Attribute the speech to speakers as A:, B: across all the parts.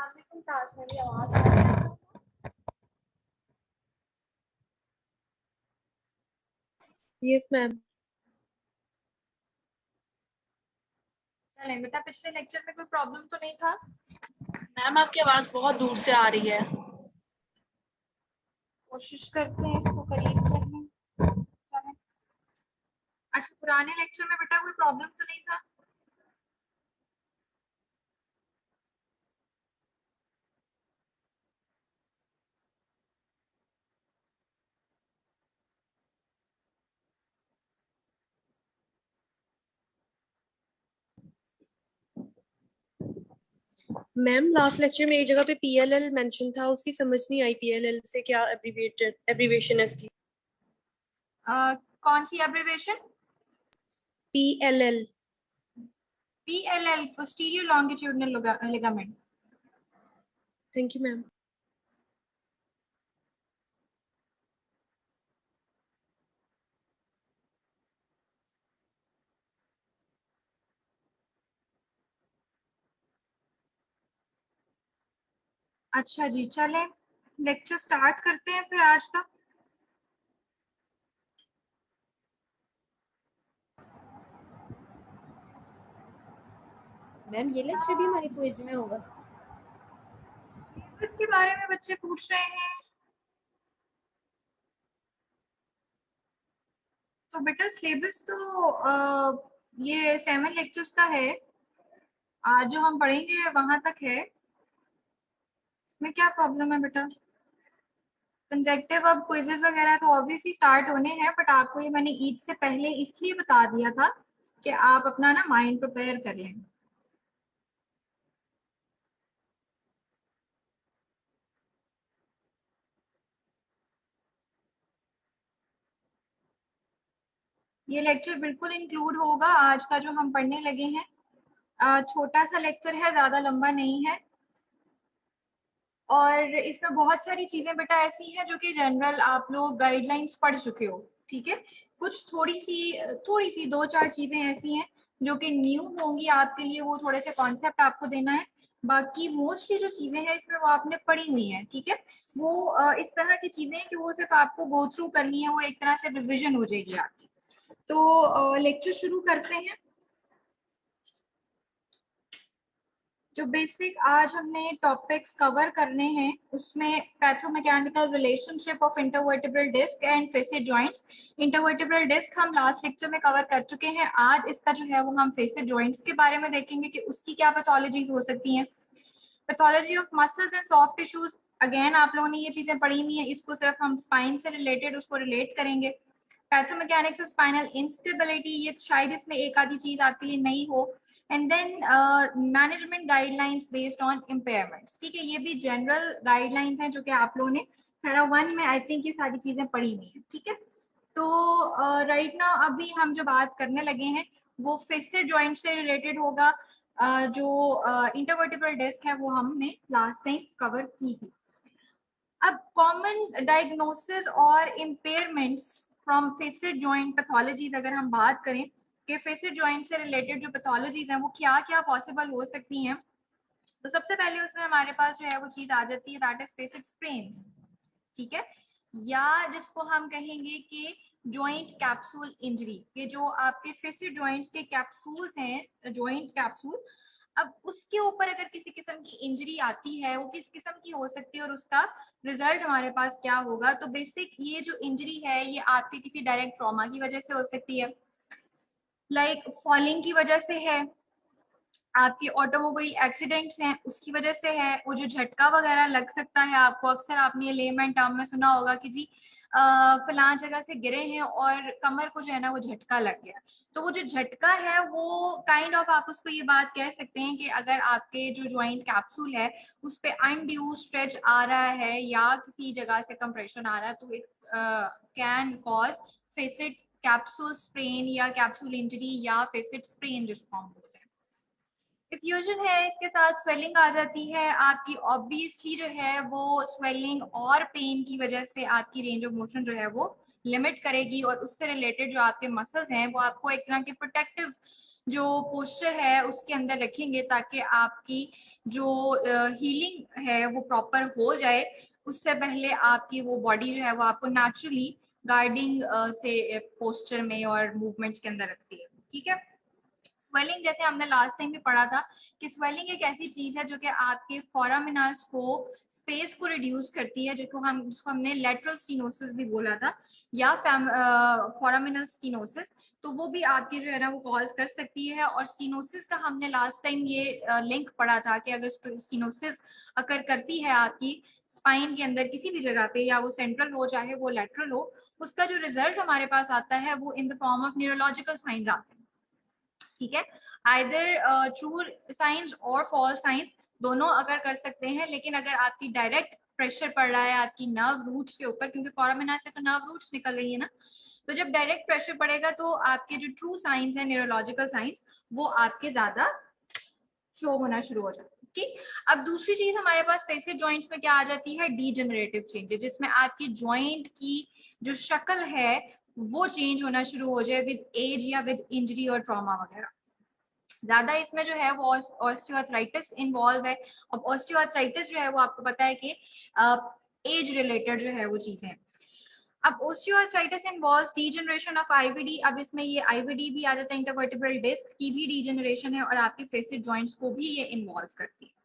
A: सामने कोई सांस वाली आवाज आ रही है?
B: Yes ma'am.
A: चलें बेटा, पिछले लेक्चर में कोई प्रॉब्लम तो नहीं था?
C: मैम आपकी आवाज बहुत दूर से आ रही है।
A: कोशिश करते हैं इसको करीब करने। चलें। अच्छा, पुराने लेक्चर में बेटा कोई प्रॉब्लम तो नहीं था?
B: मैम लास्ट लेक्चर में एक जगह पे पीएलएल मेंशन था, उसकी समझ नहीं आई। पीएलएल से क्या एब्रीविएशन है इसकी?
A: कौन सी abbreviation?
B: PLL.
A: PLL, posterior longitudinal ligament.
B: Thank you ma'am.
A: अच्छा जी, चलें लेक्चर स्टार्ट करते हैं फिर आज का।
D: मैम ये लेक्चर भी हमारे क्विज में होगा?
A: इसके बारे में बच्चे पूछ रहे हैं। तो बेटा सिलेबस तो ये 7 लेक्चर्स का है। आज जो हम पढ़ेंगे वहां तक है। इसमें क्या प्रॉब्लम है बेटा? कंसेक्टिव अब क्विजेस वगैरह तो ऑब्वियसली स्टार्ट होने हैं, बट आपको ये मैंने ईद से पहले इसलिए बता दिया था कि आप अपना ना माइंड प्रिपेयर कर लें। ये लेक्चर बिल्कुल इंक्लूड होगा आज का जो हम पढ़ने लगे हैं। छोटा सा लेक्चर है, ज्यादा लंबा नहीं है। और इसमें बहुत सारी चीजें बेटा ऐसी हैं जो कि जनरल आप लोग गाइडलाइंस पढ़ चुके हो, ठीक है। कुछ थोड़ी सी 2-4 चीजें ऐसी हैं जो कि न्यू होंगी आपके लिए, वो थोड़े से कॉन्सेप्ट आपको देना है। बाकी मोस्टली जो चीजें हैं इसमें वो आपने पढ़ी हुई हैं, ठीक है। वो इस तरह की चीजें हैं कि वो सिर्फ आपको गो थ्रू करनी है, वो एक तरह से रिविजन हो जाएगी आपकी। तो लेक्चर शुरू करते हैं। जो बेसिक आज हमने टॉपिक्स कवर करने हैं उसमें pathomechanical relationship of intervertebral disc and facet joints. Intervertebral disc हम लास्ट लेक्चर में कवर कर चुके हैं। आज इसका जो है वो हम फेसिड जॉइंट्स के बारे में देखेंगे कि उसकी क्या पैथोलॉजीज हो सकती हैं। Pathology of muscles and soft tissues, again आप लोगों ने ये चीजें पढ़ी हुई हैं, इसको सिर्फ हम स्पाइन से रिलेटेड उसको रिलेट करेंगे। पैथोमैकेनिक्स ऑफ स्पाइनल इंस्टेबिलिटी, ये शायद इसमें एक आधी चीज आपके लिए नहीं हो। And then management guidelines based on impairments, ठीक है। ये भी जनरल गाइडलाइंस हैं जो कि आप लोगों ने पैरा 1 में आई थिंक ये सारी चीजें पढ़ी हुई हैं, ठीक है। तो राइट नाउ अभी हम जो बात करने लगे हैं वो फेसिड जॉइंट से रिलेटेड होगा। जो इंटरवर्टिब्रल डिस्क है वो हमने लास्ट टाइम कवर की थी। अब कॉमन डायग्नोसिस और इम्पेयरमेंट्स फ्रॉम फेसिड जॉइंट पैथोलॉजीज अगर हम बात करें कि फेसिड जॉइंट से रिलेटेड जो पैथोलॉजीज हैं वो क्या क्या पॉसिबल हो सकती हैं, तो सबसे पहले उसमें हमारे पास जो है वो चीज आ जाती है, दैट इज फेसिड स्प्रेन्स, ठीक है। या जिसको हम कहेंगे कि जॉइंट कैप्सूल इंजरी, के जो आपके फेसिड जॉइंट्स के कैप्सूल्स हैं, जॉइंट कैप्सूल, अब उसके ऊपर अगर किसी किस्म की इंजरी आती है वो किस किस्म की हो सकती है और उसका रिजल्ट हमारे पास क्या होगा। तो बेसिक ये जो इंजरी है ये आपके किसी डायरेक्ट ट्रॉमा की वजह से हो सकती है, लाइक फॉलिंग की वजह से है, आपके ऑटोमोबाइल एक्सीडेंट्स हैं उसकी वजह से है, वो जो झटका वगैरह लग सकता है आपको, अक्सर आपने लेमैन टर्म में सुना होगा कि जी फलां जगह से गिरे हैं और कमर को जो है ना वो झटका लग गया। तो वो जो झटका है वो काइंड ऑफ आप उसको ये बात कह सकते हैं कि अगर आपके जो ज्वाइंट कैप्सूल है उस पर अनड्यू स्ट्रेच आ रहा है या किसी जगह से कंप्रेशन आ रहा है तो it can cause facet capsule sprain या कैप्सूल इंजरी या फेसिड स्प्रेन जिसको हम बोलते हैं। इफ्यूजन है, इसके साथ स्वेलिंग आ जाती है आपकी, ऑब्वियसली जो है वो स्वेलिंग और पेन की वजह से आपकी रेंज ऑफ मोशन जो है वो लिमिट करेगी और उससे रिलेटेड जो आपके मसल्स हैं वो आपको एक तरह के प्रोटेक्टिव जो पोस्चर है उसके अंदर रखेंगे ताकि आपकी जो हीलिंग है वो प्रॉपर हो जाए। उससे पहले आपकी वो बॉडी जो है वो आपको नेचुरली गार्डिंग से पोस्चर में और मूवमेंट्स के अंदर रखती है। ठीक है। स्वेलिंग जैसे हमने लास्ट टाइम भी पढ़ा था कि स्वेलिंग एक ऐसी चीज है जो कि आपके फोरामिनास को, स्पेस को रिड्यूस करती है, जिसको हमने लेटरल स्टीनोसिस भी बोला था या फोरामिनल स्टीनोसिस। तो वो भी आपकी जो है ना वो कॉज कर सकती है। और स्टीनोसिस का हमने लास्ट टाइम ये लिंक पढ़ा था कि अगर स्टीनोसिस अकर करती है आपकी स्पाइन के अंदर किसी भी जगह पे, या वो सेंट्रल हो चाहे वो लेटरल हो, उसका जो रिजल्ट हमारे पास आता है वो इन the form of neurological science आते हैं। ठीक है। आइदर ट्रू साइंस और फॉल्स साइंस दोनों अगर कर सकते हैं, लेकिन अगर आपकी डायरेक्ट प्रेशर पड़ रहा है आपकी नर्व रूट्स के ऊपर, क्योंकि फोरामिना से तो नर्व रूट्स निकल रही है ना, तो जब डायरेक्ट प्रेशर पड़ेगा तो आपके जो ट्रू साइंस है न्यूरोलॉजिकल साइंस वो आपके ज्यादा शो होना शुरू हो जाता है। ठीक। अब दूसरी चीज हमारे पास फेसिक जॉइंट्स में क्या आ जाती है, डीजेनरेटिव चेंजेस, जिसमें आपकी जॉइंट की जो शक्ल है वो चेंज होना शुरू हो जाए विद एज या विद इंजरी और ट्रॉमा वगैरह। ज्यादा इसमें जो है वो ऑस्टियोआर्थराइटिस इन्वॉल्व है। अब ऑस्टियोआर्थराइटिस जो है वो आपको पता है कि एज रिलेटेड जो है वो चीजें हैं। अब osteoarthritis involves degeneration of IVD. अब इसमें ये आईवीडी भी आ जाता है, इंटरवर्टिब्रल डिस्क की भी डीजनरेशन है, और आपके फेसिक जॉइंट्स को भी ये इन्वॉल्व करती है।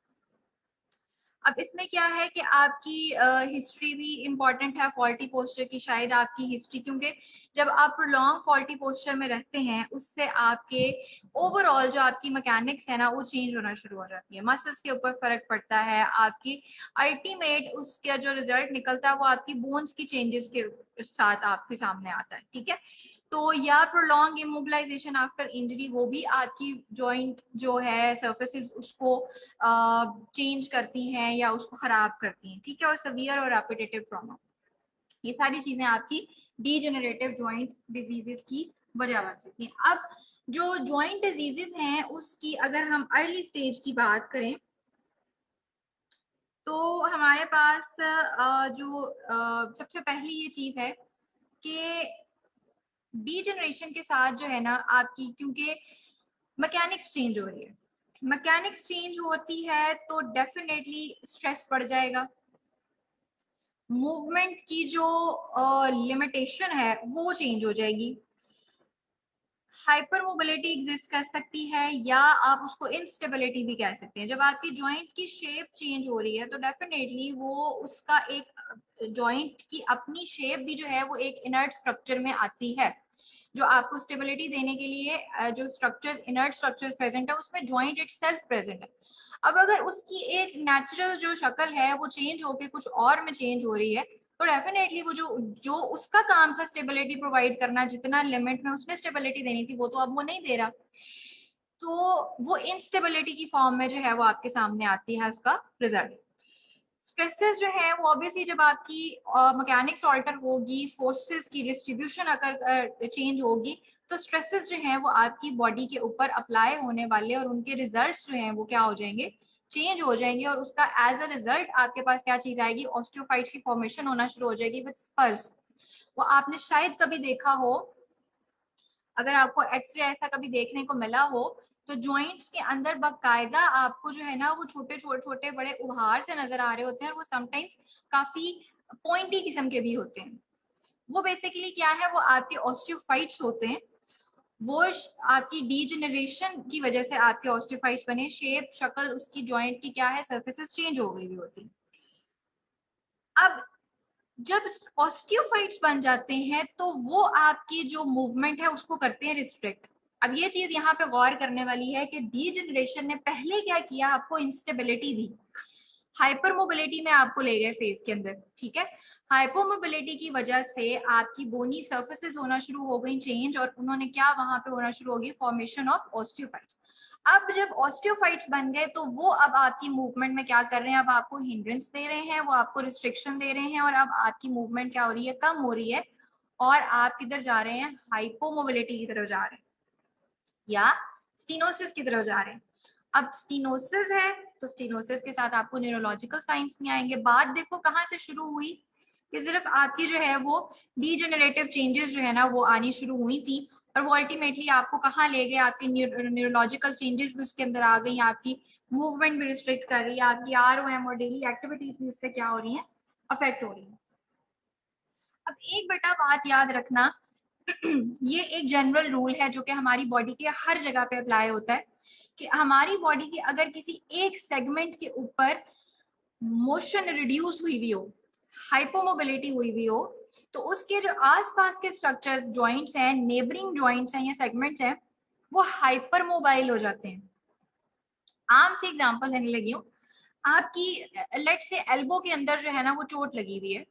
A: अब इसमें क्या है कि आपकी हिस्ट्री भी इम्पॉर्टेंट है, फॉल्टी पोस्चर की शायद आपकी हिस्ट्री, क्योंकि जब आप प्रोलॉन्ग फॉल्टी पोस्चर में रहते हैं उससे आपके ओवरऑल जो आपकी मैकेनिक्स है ना वो चेंज होना शुरू हो जाती है, मसल्स के ऊपर फर्क पड़ता है, आपकी अल्टीमेट उसका जो रिजल्ट निकलता है वो आपकी बोन्स की चेंजेस के साथ आपके सामने आता है। ठीक है। तो या प्रोलॉन्ग इमोबिलाइजेशन आफ्टर इंजरी, वो भी आपकी जॉइंट जो है सर्फेसिस उसको चेंज करती हैं या उसको खराब करती हैं। ठीक है। और सवियर और रेपिटेटिव ट्रॉमा, ये सारी चीजें आपकी डीजेनरेटिव जॉइंट डिजीजेस की वजह बन सकती हैं। अब जो जॉइंट डिजीजेस हैं उसकी अगर हम अर्ली स्टेज की बात करें तो हमारे पास जो सबसे पहली ये चीज है कि डीजेनरेशन के साथ जो है ना आपकी, क्योंकि मैकेनिक्स चेंज हो रही है, मैकेनिक्स चेंज होती है तो डेफिनेटली स्ट्रेस बढ़ जाएगा, मूवमेंट की जो लिमिटेशन है वो चेंज हो जाएगी, हाइपर मोबिलिटी एग्जिस्ट कर सकती है, या आप उसको इंस्टेबिलिटी भी कह सकते हैं। जब आपकी जॉइंट की शेप चेंज हो रही है तो डेफिनेटली वो उसका एक जॉइंट की अपनी शेप भी जो है वो एक इनर्ट स्ट्रक्चर में आती है, जो आपको स्टेबिलिटी देने के लिए जो स्ट्रक्चर्स, इनर्ट स्ट्रक्चर्स प्रेजेंट है उसमें जॉइंट इटसेल्फ प्रेजेंट है। अब अगर उसकी एक नेचुरल जो शक्ल है वो चेंज होके कुछ और में चेंज हो रही है तो डेफिनेटली वो जो जो उसका काम था स्टेबिलिटी प्रोवाइड करना, जितना लिमिट में उसने स्टेबिलिटी देनी थी वो तो अब वो नहीं दे रहा, तो वो इंस्टेबिलिटी की फॉर्म में जो है वो आपके सामने आती है उसका रिजल्ट। स्ट्रेसेस जो है वो ऑब्वियसली जब आपकी मैकेनिक्स ऑल्टर होगी, फोर्सेस की डिस्ट्रीब्यूशन अगर चेंज होगी तो स्ट्रेसेस जो हैं वो आपकी बॉडी के ऊपर अप्लाई होने वाले और उनके रिजल्ट्स जो हैं वो क्या हो जाएंगे, चेंज हो जाएंगे, और उसका एज अ रिजल्ट आपके पास क्या चीज आएगी, ऑस्टियोफाइट्स की फॉर्मेशन होना शुरू हो जाएगी विद स्पर्स। वो आपने शायद कभी देखा हो, अगर आपको एक्सरे ऐसा कभी देखने को मिला हो तो जॉइंट्स के अंदर बकायदा आपको जो है ना वो छोटे छोटे छोटे बड़े उभार से नजर आ रहे होते हैं, और वो समटाइम्स काफी पॉइंटी किस्म के भी होते हैं। वो बेसिकली क्या है, वो आपके ऑस्टियोफाइट्स होते हैं, वो आपकी डीजेनरेशन की वजह से आपके ऑस्टियोफाइट्स बने, शेप शक्ल उसकी जॉइंट की क्या है, सर्फेसेस चेंज हो गई हुई होती। अब जब ऑस्टियोफाइट्स बन जाते हैं तो वो आपकी जो मूवमेंट है उसको करते हैं रिस्ट्रिक्ट। अब ये चीज यहाँ पे गौर करने वाली है कि डीजेनरेशन ने पहले क्या किया, आपको इंस्टेबिलिटी दी, हाइपर मोबिलिटी में आपको ले गए फेस के अंदर। ठीक है। हाइपर मोबिलिटी की वजह से आपकी बोनी सर्फेसेस होना शुरू हो गई चेंज, और उन्होंने क्या वहां पे होना शुरू हो गई, फॉर्मेशन ऑफ ऑस्टियोफाइट्स। अब जब ऑस्टियोफाइट्स बन गए तो वो अब आपकी मूवमेंट में क्या कर रहे हैं, अब आपको हिंड्रेंस दे रहे हैं, वो आपको रिस्ट्रिक्शन दे रहे हैं, और अब आपकी मूवमेंट क्या हो रही है, कम हो रही है, और आप किधर जा रहे हैं, हाइपोमोबिलिटी की तरफ जा रहे हैं या स्टीनोसिस की तरफ जा रहे हैं। अब स्टीनोसिस है तो स्टीनोसिस के साथ आपको न्यूरोलॉजिकल साइंस में आएंगे। बात देखो कहाँ से शुरू हुई कि सिर्फ आपकी जो है वो डीजेनरेटिव चेंजेस जो है ना वो आनी शुरू हुई थी, और वो अल्टीमेटली आपको कहाँ ले गए, आपकी न्यूरोलॉजिकल चेंजेस भी उसके अंदर आ गई, आपकी मूवमेंट भी रिस्ट्रिक्ट कर रही है, आपकी ROM और डेली एक्टिविटीज भी उससे क्या हो रही है, अफेक्ट हो रही है। अब एक बेटा बात याद रखना, ये एक जनरल रूल है जो कि हमारी बॉडी के हर जगह पे अप्लाई होता है कि हमारी बॉडी की अगर किसी एक सेगमेंट के ऊपर मोशन रिड्यूस हुई भी हो, हाइपोमोबिलिटी हुई भी हो, तो उसके जो आसपास के स्ट्रक्चर, जॉइंट्स हैं, नेबरिंग जॉइंट्स हैं या सेगमेंट्स हैं, वो हाइपर मोबाइल हो जाते हैं। आम से एग्जांपल देने लगी हूँ, आपकी लेट से एल्बो के अंदर जो है ना वो चोट लगी हुई है,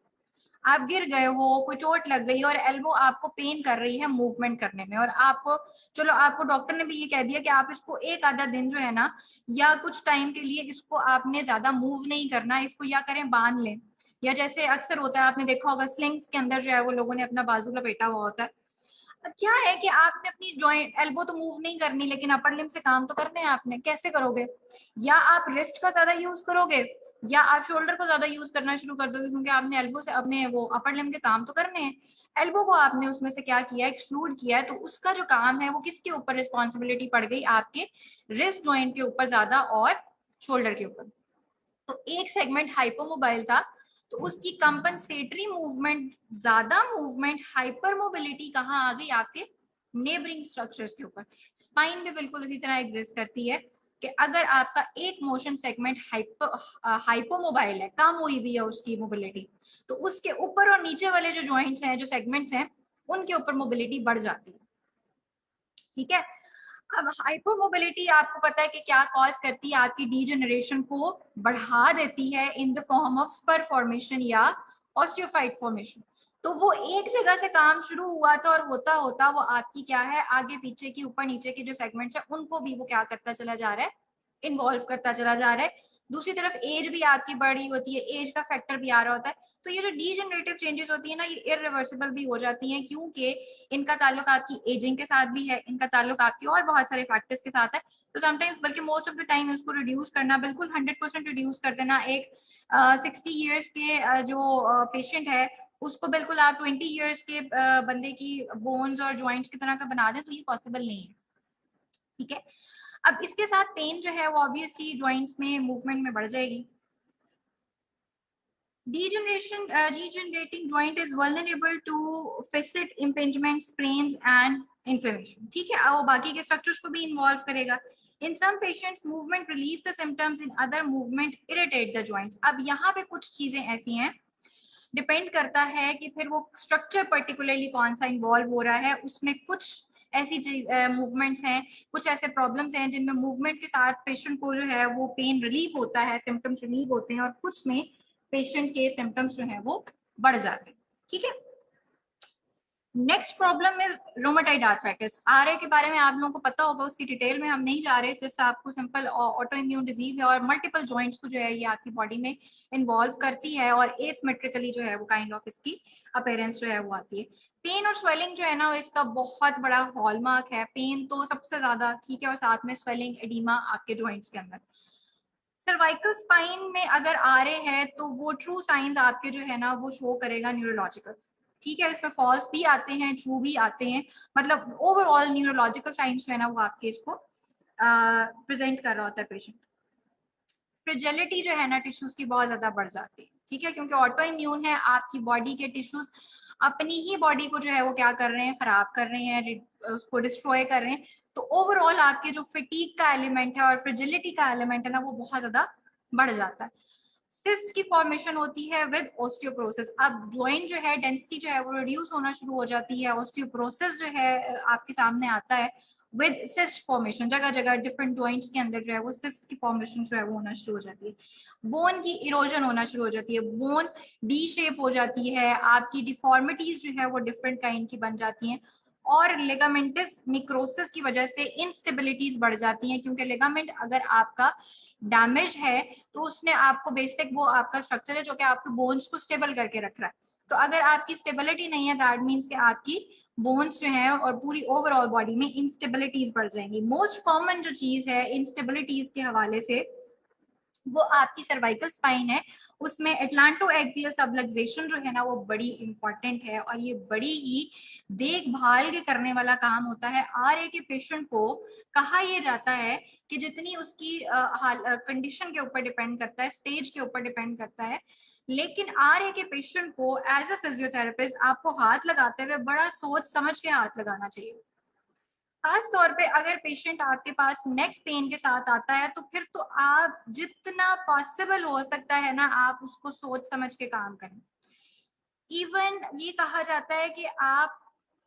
A: आप गिर गए हो, कोई चोट लग गई और एल्बो आपको पेन कर रही है मूवमेंट करने में, और आपको चलो आपको डॉक्टर ने भी ये कह दिया कि आप इसको एक आधा दिन जो है ना या कुछ टाइम के लिए इसको आपने ज्यादा मूव नहीं करना, इसको या करें बांध लें, या जैसे अक्सर होता है आपने देखा होगा स्लिंग्स के अंदर जो है वो लोगों ने अपना बाजू लपेटा हुआ होता है। अब क्या है कि आपने अपनी जॉइंट एल्बो तो मूव नहीं करनी, लेकिन अपर लिम्ब से काम तो करने हैं आपने, कैसे करोगे? या आप रिस्ट का ज्यादा यूज करोगे या आप शोल्डर को ज्यादा यूज करना शुरू कर दोगे, क्योंकि आपने एल्बो से अपने वो अपर लिम्ब के काम तो करने हैं। एल्बो को आपने उसमें से क्या किया, एक्सक्लूड किया है, तो उसका जो काम है वो किसके ऊपर रिस्पॉन्सिबिलिटी पड़ गई, आपके रिस्ट जॉइंट के ऊपर ज्यादा और शोल्डर के ऊपर। तो एक सेगमेंट हाइपोमोबाइल था तो उसकी कंपनसेटरी मूवमेंट, ज्यादा मूवमेंट, हाइपर मोबिलिटी कहाँ आ गई, आपके नेबरिंग स्ट्रक्चर्स के ऊपर। स्पाइन भी बिल्कुल उसी तरह एग्जिस्ट करती है कि अगर आपका एक मोशन सेगमेंट हाइपोमोबाइल है, कम हुई भी है उसकी मोबिलिटी, तो उसके ऊपर और नीचे वाले जो जॉइंट्स हैं, जो सेगमेंट्स हैं, उनके ऊपर मोबिलिटी बढ़ जाती है। ठीक है, अब हाइपर मोबिलिटी आपको पता है कि क्या कॉज करती है, आपकी डीजेनरेशन को बढ़ा देती है in the form of spur formation या ऑस्टियोफाइट फॉर्मेशन। तो वो एक जगह से काम शुरू हुआ था और होता होता वो आपकी क्या है, आगे पीछे की, ऊपर नीचे के जो सेगमेंट्स है उनको भी वो क्या करता चला जा रहा है, इन्वॉल्व करता चला जा रहा है। दूसरी तरफ एज भी आपकी बढ़ी होती है, एज का फैक्टर भी आ रहा होता है। तो ये जो डीजेनरेटिव चेंजेस होती है ना, ये इरिवर्सिबल भी हो जाती हैं, क्योंकि इनका ताल्लुक आपकी एजिंग के साथ भी है, इनका ताल्लुक आपकी और बहुत सारे फैक्टर्स के साथ है। तो समटाइम्स, बल्कि मोस्ट ऑफ द टाइम इसको रिड्यूस करना, बिल्कुल 100% रिड्यूस कर देना, एक 60 ईयर्स के जो पेशेंट है उसको बिल्कुल आप 20 ईयर्स के बंदे की बोन्स और जॉइंट्स की तरह का बना दें, तो ये पॉसिबल नहीं है। ठीक है, अब इसके साथ पेन जो है वो ऑब्वियसली जॉइंट्स में, मूवमेंट में बढ़ जाएगी। degenerating joint is vulnerable to facet impingement, sprains and inflammation. ठीक है, वो बाकी के स्ट्रक्चर्स को भी इन्वॉल्व करेगा। In some patients, movement relieve the symptoms, in other movement irritate the joints. अब यहाँ पे कुछ चीजें ऐसी हैं, डिपेंड करता है कि फिर वो स्ट्रक्चर पर्टिकुलरली कौन सा इन्वॉल्व हो रहा है, उसमें कुछ ऐसी चीज मूवमेंट्स हैं, कुछ ऐसे प्रॉब्लम्स हैं जिनमें मूवमेंट के साथ पेशेंट को जो है वो पेन रिलीफ होता है, सिम्टम्स रिलीव होते हैं, और कुछ में पेशेंट के सिम्टम्स जो है वो बढ़ जाते हैं। ठीक है, next problem is rheumatoid arthritis. RA के बारे में आप लोगों को पता होगा, उसकी डिटेल में हम नहीं जा रहे, जैसे आपको सिंपल ऑटो इम्यून डिजीज है और मल्टीपल जॉइंट्स को जो है ये आपकी बॉडी में इन्वॉल्व करती है और एसिमेट्रिकली जो है वो काइंड ऑफ इसकी अपीयरेंस जो है वो आती है। पेन और स्वेलिंग जो है ना इसका बहुत बड़ा हॉलमार्क है, पेन तो सबसे ज्यादा, ठीक है, और साथ में स्वेलिंग, एडिमा आपके जॉइंट्स के अंदर। सर्वाइकल स्पाइन में अगर आ रहे हैं तो वो ट्रू साइंस आपके जो है ना वो शो करेगा न्यूरोलॉजिकल। ठीक है, इसमें फॉल्स भी आते हैं, ट्रू भी आते हैं, मतलब ओवरऑल न्यूरोलॉजिकल साइंस जो है ना वो आपके इसको प्रेजेंट कर रहा होता है पेशेंट। फ्रिजिलिटी जो है ना टिश्यूज की बहुत ज्यादा बढ़ जाती है। ठीक है, क्योंकि ऑटो इम्यून है, आपकी बॉडी के टिश्यूज अपनी ही बॉडी को जो है वो क्या कर रहे हैं, खराब कर रहे हैं, उसको डिस्ट्रॉय कर रहे हैं। तो ओवरऑल आपके जो फिटीक का एलिमेंट है और फ्रिजिलिटी का एलिमेंट है ना वो बहुत ज्यादा बढ़ जाता है। सिस्ट की फॉर्मेशन होती है विद ऑस्टियोपोरोसिस। अब जॉइंट जो है, डेंसिटी जो है वो रिड्यूस होना शुरू हो जाती है, ऑस्टियोपोरोसिस जो है आपके सामने आता है विद सिस्ट फॉर्मेशन। जगह जगह डिफरेंट जॉइंट्स के अंदर जो है वो सिस्ट की फॉर्मेशन जो है वो होना शुरू हो जाती है। बोन की इरोजन होना शुरू हो जाती है, बोन डी शेप हो जाती है, आपकी डिफॉर्मिटीज जो है वो डिफरेंट काइंड की बन जाती हैं, और लिगामेंटस निक्रोसिस की वजह से इंस्टेबिलिटीज बढ़ जाती हैं, क्योंकि लिगामेंट अगर आपका डैमेज है तो उसने आपको बेसिक वो आपका स्ट्रक्चर है जो कि आपके बोन्स को स्टेबल करके रख रहा है। तो अगर आपकी स्टेबिलिटी नहीं है, दैट मीन्स कि आपकी बोन्स जो है और पूरी ओवरऑल बॉडी में इंस्टेबिलिटीज बढ़ जाएंगी। मोस्ट कॉमन जो चीज है इंस्टेबिलिटीज के हवाले से वो आपकी सर्वाइकल स्पाइन है, उसमें एटलांटो एक्सियल सबलक्सेशन जो है ना वो बड़ी इंपॉर्टेंट है और ये बड़ी ही देखभाल के करने वाला काम होता है। आरए के पेशेंट को कहा यह जाता है कि जितनी उसकी कंडीशन के ऊपर डिपेंड करता है, स्टेज के ऊपर डिपेंड करता है, लेकिन आरए के पेशेंट को एज अ फिजियोथेरेपिस्ट आपको हाथ लगाते हुए बड़ा सोच समझ के हाथ लगाना चाहिए। खास तौर पे अगर पेशेंट आपके पास नेक पेन के साथ आता है तो फिर तो आप जितना पॉसिबल हो सकता है ना आप उसको सोच समझ के काम करें। इवन ये कहा जाता है कि आप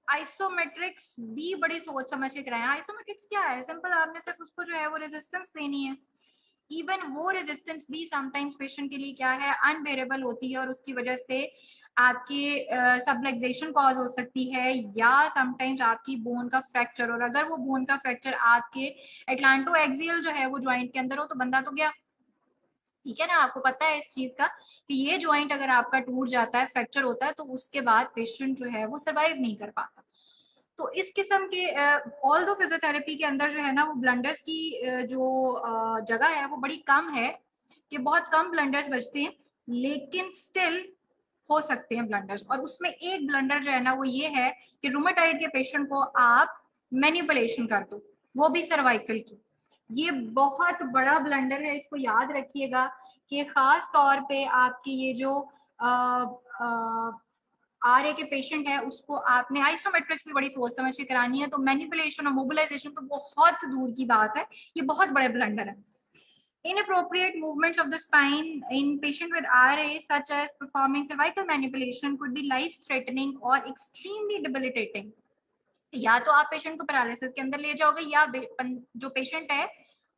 A: आइसोमेट्रिक्स भी बड़ी सोच समझ के कराएं। आइसोमेट्रिक्स क्या है? सिंपल, आपने सिर्फ उसको जो है वो रेजिस्टेंस देनी है। इवन वो रेजिस्टेंस भी समटाइम्स पेशेंट के लिए क्या है, अनबेरेबल होती है और उसकी वजह से आपके सबलक्सेशन कॉज हो सकती है या समटाइम्स आपकी बोन का फ्रैक्चर। और अगर वो बोन का फ्रैक्चर आपके एटलांटो एक्सियल जो है वो ज्वाइंट के अंदर हो तो बंदा तो गया, ठीक है ना। आपको पता है इस चीज का कि ये ज्वाइंट अगर आपका टूट जाता है, फ्रैक्चर होता है, तो उसके बाद पेशेंट जो है वो सर्वाइव नहीं कर पाता। तो इस किस्म के ऑल दो फिजियोथेरेपी के अंदर जो है ना वो ब्लंडर्स की जो जगह है वो बड़ी कम है, कि बहुत कम ब्लंडर्स बचते हैं, लेकिन स्टिल हो सकते हैं ब्लंडर्स। और उसमें एक ब्लंडर जो है ना वो ये है कि रूमेटॉइड के पेशेंट को आप मैनिपुलेशन कर दो, वो भी सर्वाइकल की। ये बहुत बड़ा ब्लंडर है, इसको याद रखिएगा कि खास तौर पे आपकी ये जो आरए के पेशेंट है उसको आपने आइसोमेट्रिक्स में बड़ी सोच समझ के करानी है, तो मैनिपुलेशन और मोबिलाइजेशन तो बहुत दूर की बात है, ये बहुत बड़े ब्लंडर है। Inappropriate movements of the spine in patient with RA, such as performing cervical manipulation, could be life-threatening or extremely debilitating. या तो आप पेशेंट को पैरालिसिस के अंदर ले जाओगे या जो पेशेंट है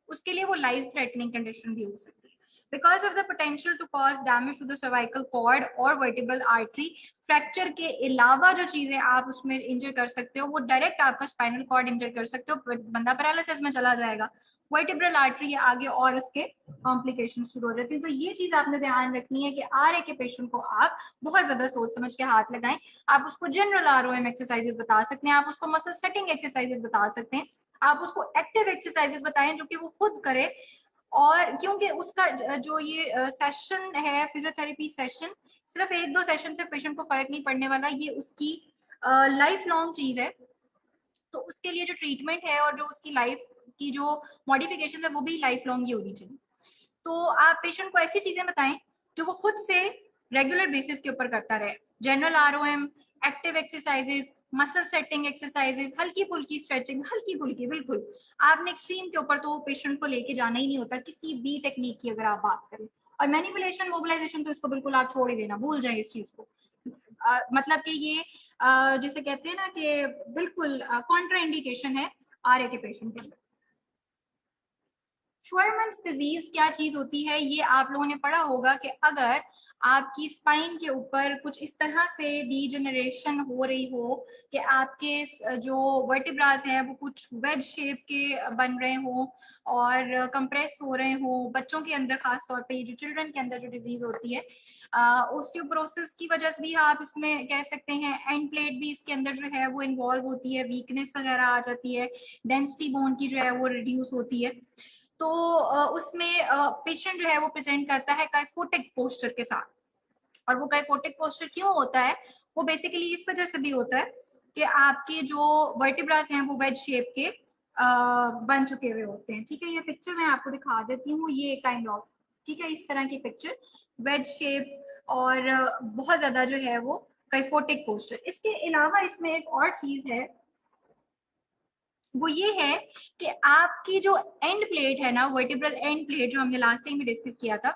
A: उसके लिए वो लाइफ थ्रेटनिंग कंडीशन भी हो सकती है। Because of the potential to cause damage to the cervical cord or vertebral artery, fracture के अलावा जो चीजें आप उसमें इंजर कर सकते हो वो डायरेक्ट आपका स्पाइनल कॉर्ड इंजर कर सकते हो, बंदा पैरालिसिस में चला जाएगा, वर्टिब्रल आर्टरी आगे और उसके कॉम्प्लिकेशन शुरू हो जाती है। तो ये चीज आपने ध्यान रखनी है कि आरए के पेशेंट को आप बहुत ज्यादा सोच समझ के हाथ लगाएं। आप उसको जनरल आरओएम एक्सरसाइजेस बता सकते हैं, आप उसको मसल सेटिंग एक्सरसाइजेस बता सकते हैं, आप उसको एक्टिव एक्सरसाइजेस बताएं जो कि वो खुद करे। और क्योंकि उसका जो ये सेशन है फिजियोथेरेपी सेशन, सिर्फ एक दो सेशन से पेशेंट को फर्क नहीं पड़ने वाला, ये उसकी लाइफ लॉन्ग चीज है। तो उसके लिए जो ट्रीटमेंट है और जो उसकी लाइफ की जो मॉडिफिकेशन है वो भी लाइफ लॉन्ग ही होनी चाहिए। तो आप पेशेंट को ऐसी चीजें बताएं जो वो खुद से रेगुलर बेसिस के ऊपर करता रहे। General ROM, active exercises, muscle setting exercises, हल्की फुल्की स्ट्रेचिंग, हल्की फुल्की बिल्कुल। आपने एक्सट्रीम के ऊपर तो पेशेंट को लेके जाना ही नहीं होता किसी भी टेक्निक की अगर आप बात करें। और मैनिपुलेशन मोबिलाइजेशन तो इसको बिल्कुल आप छोड़ ही देना, भूल जाए इस चीज को। मतलब कि ये जिसे कहते हैं ना कि बिल्कुल कॉन्ट्रा इंडिकेशन है आरए के पेशेंट के अंदर। श्वेरमैन्स डिजीज क्या चीज होती है ये आप लोगों ने पढ़ा होगा कि अगर आपकी स्पाइन के ऊपर कुछ इस तरह से डीजेनरेशन हो रही हो कि आपके जो वर्टिब्रास हैं वो कुछ वेज शेप के बन रहे हो और कंप्रेस हो रहे हो, बच्चों के अंदर खास तौर पे जो चिल्ड्रन के अंदर जो डिजीज होती है ओस्टियोपोरोसिस की वजह से भी आप इसमें कह सकते हैं, एंड प्लेट भी इसके अंदर जो है वो इन्वॉल्व होती है, वीकनेस वगैरह आ जाती है, डेंसिटी बोन की जो है वो रिड्यूस होती है। तो उसमें पेशेंट जो है वो प्रेजेंट करता है काइफोटिक पोस्चर के साथ। और वो काइफोटिक पोस्चर क्यों होता है? वो बेसिकली इस वजह से भी होता है कि आपके जो वर्टिब्रास हैं वो वेज शेप के बन चुके हुए होते हैं। ठीक है, ये पिक्चर मैं आपको दिखा देती हूँ, ये काइंड ऑफ, ठीक है, इस तरह की पिक्चर, वेज शेप और बहुत ज्यादा जो है वो काइफोटिक पोस्चर। इसके अलावा इसमें एक और चीज है, वो ये है कि आपकी जो एंड प्लेट है ना, वर्टिब्रल एंड प्लेट जो हमने लास्ट टाइम में डिस्कस किया था,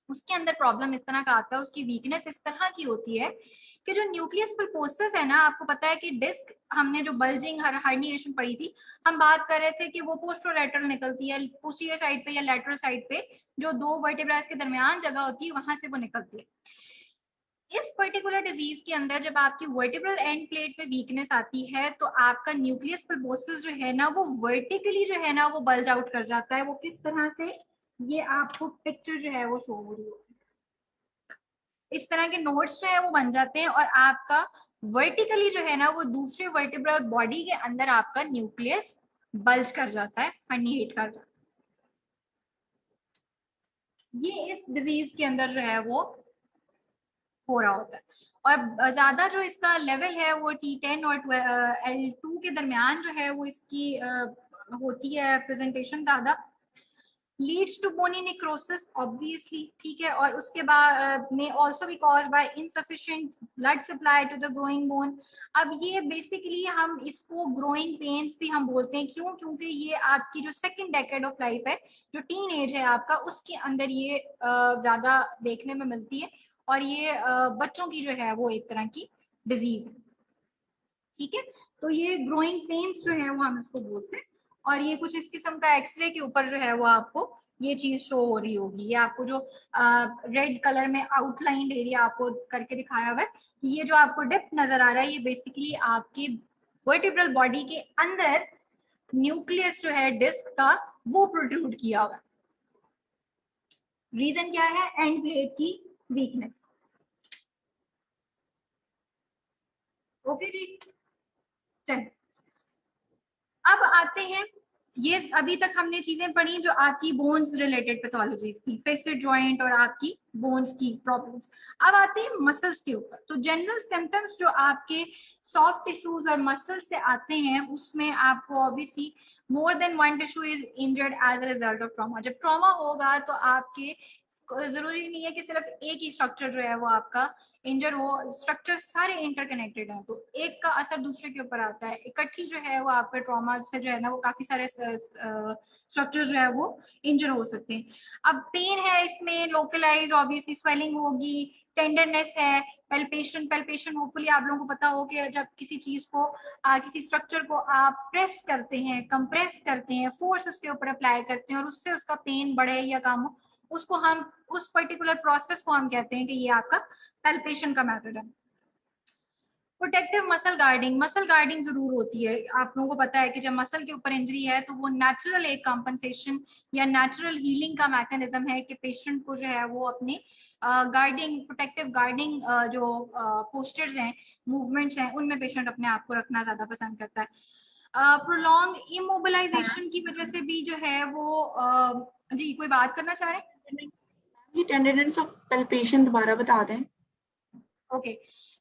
A: उसके अंदर प्रॉब्लम इस तरह का आता है, उसकी वीकनेस इस तरह की होती है कि जो न्यूक्लियस पल्पोसस है ना, आपको पता है कि डिस्क, हमने जो बल्जिंग हर्निएशन पढ़ी थी, हम बात कर रहे थे कि वो पोस्टरोलैटरल निकलती है, पोस्टीरियर साइड पे या लैटरल साइड पे जो दो वर्टिब्रास के दरमियान जगह होती है वहां से वो निकलती है। इस पर्टिकुलर डिजीज के अंदर जब आपकी वर्टिब्रल एंड प्लेट पे वीकनेस आती है तो आपका न्यूक्लियस पल्पोसस जो है ना वो वर्टिकली जो है ना वो बल्ज आउट कर जाता है। वो किस तरह से, ये आपको पिक्चर जो है वो शो हो रही है, इस तरह के नोट्स जो है वो बन जाते हैं और आपका वर्टिकली जो है ना वो दूसरे वर्टिब्रल बॉडी के अंदर आपका न्यूक्लियस बल्ज कर जाता है, हर्निएट कर जाता है। ये इस डिजीज के अंदर जो है वो हो रहा होता है। और ज्यादा जो इसका लेवल है वो T10 और L2 के दरमियान जो है वो इसकी होती है प्रेजेंटेशन ज्यादा। Leads to bony necrosis obviously, ठीक है, और उसके बाद में also be caused by insufficient blood supply to the growing bone. अब ये बेसिकली हम इसको ग्रोइंग पेन्स भी हम बोलते हैं, क्यों? क्योंकि ये आपकी जो सेकंड डेकेड ऑफ लाइफ है, जो टीन एज है आपका, उसके अंदर ये ज्यादा देखने में मिलती है, और ये बच्चों की जो है वो एक तरह की डिजीज है, ठीक है। तो ये ग्रोइंग पेन्स जो है वो हम इसको बोलते हैं, और ये कुछ इस किस्म का एक्सरे के ऊपर जो है वो आपको ये चीज शो हो रही होगी। ये आपको जो रेड कलर में आउटलाइंड एरिया आपको करके दिखाया हुआ है, ये जो आपको डिप नजर आ रहा है, ये बेसिकली आपके वर्टिब्रल बॉडी के अंदर न्यूक्लियस जो है डिस्क का वो प्रोट्रूड किया हुआ है। रीजन क्या है? एंड प्लेट की वीकनेस। ओके जी, चलिए अब आते हैं, ये अभी तक हमने चीजें पढ़ी जो आपकी बोन्स रिलेटेड पैथोलॉजीज थी, फेसिड जॉइंट और आपकी बोन्स की प्रॉब्लम्स। अब आते हैं मसल्स के ऊपर। तो जनरल सिम्टम्स जो आपके सॉफ्ट टिश्यूज और मसल्स से आते हैं, उसमें आपको obviously more than one tissue is injured as a result of trauma. जब ट्रॉमा होगा तो आपके जरूरी नहीं है कि सिर्फ एक ही स्ट्रक्चर जो है वो आपका इंजर हो, स्ट्रक्चर सारे इंटरकनेक्टेड हैं, तो एक का असर दूसरे के ऊपर आता है। इकट्ठी जो है वो आपके ट्रॉमा से जो है ना वो काफी सारे स्ट्रक्चर जो है वो इंजर हो सकते हैं। अब पेन है इसमें लोकलाइज, ऑब्वियसली स्वेलिंग होगी, टेंडरनेस है, पेल्पेशन। पेल्पेशन होपफुली आप लोगों को पता हो कि जब किसी चीज को किसी स्ट्रक्चर को आप प्रेस करते हैं, कंप्रेस करते हैं, फोर्स उसके ऊपर अप्लाई करते हैं और उससे उसका पेन बढ़े या कम हो, उसको हम उस पर्टिकुलर प्रोसेस को हम कहते हैं कि ये आपका पैल्पेशन का मेथड है। Protective muscle guarding, muscle guarding जरूर होती है। आप लोगों को पता है कि जब मसल के ऊपर इंजरी है तो वो नेचुरल एक कॉम्पनसेशन या नेचुरल हीलिंग का मैकेनिज्म है कि पेशेंट को जो है वो अपने गार्डिंग, प्रोटेक्टिव गार्डिंग जो पोस्चर्स हैं, मूवमेंट्स हैं, उनमें पेशेंट अपने आप को रखना ज्यादा पसंद करता है। प्रोलॉन्ग इमोबिलाइजेशन की वजह से भी जो है वो जी कोई बात करना चाह रहे हैं?
C: ये टेंडेंस ऑफ पैल्पेशन दोबारा बता दें।
A: ओके,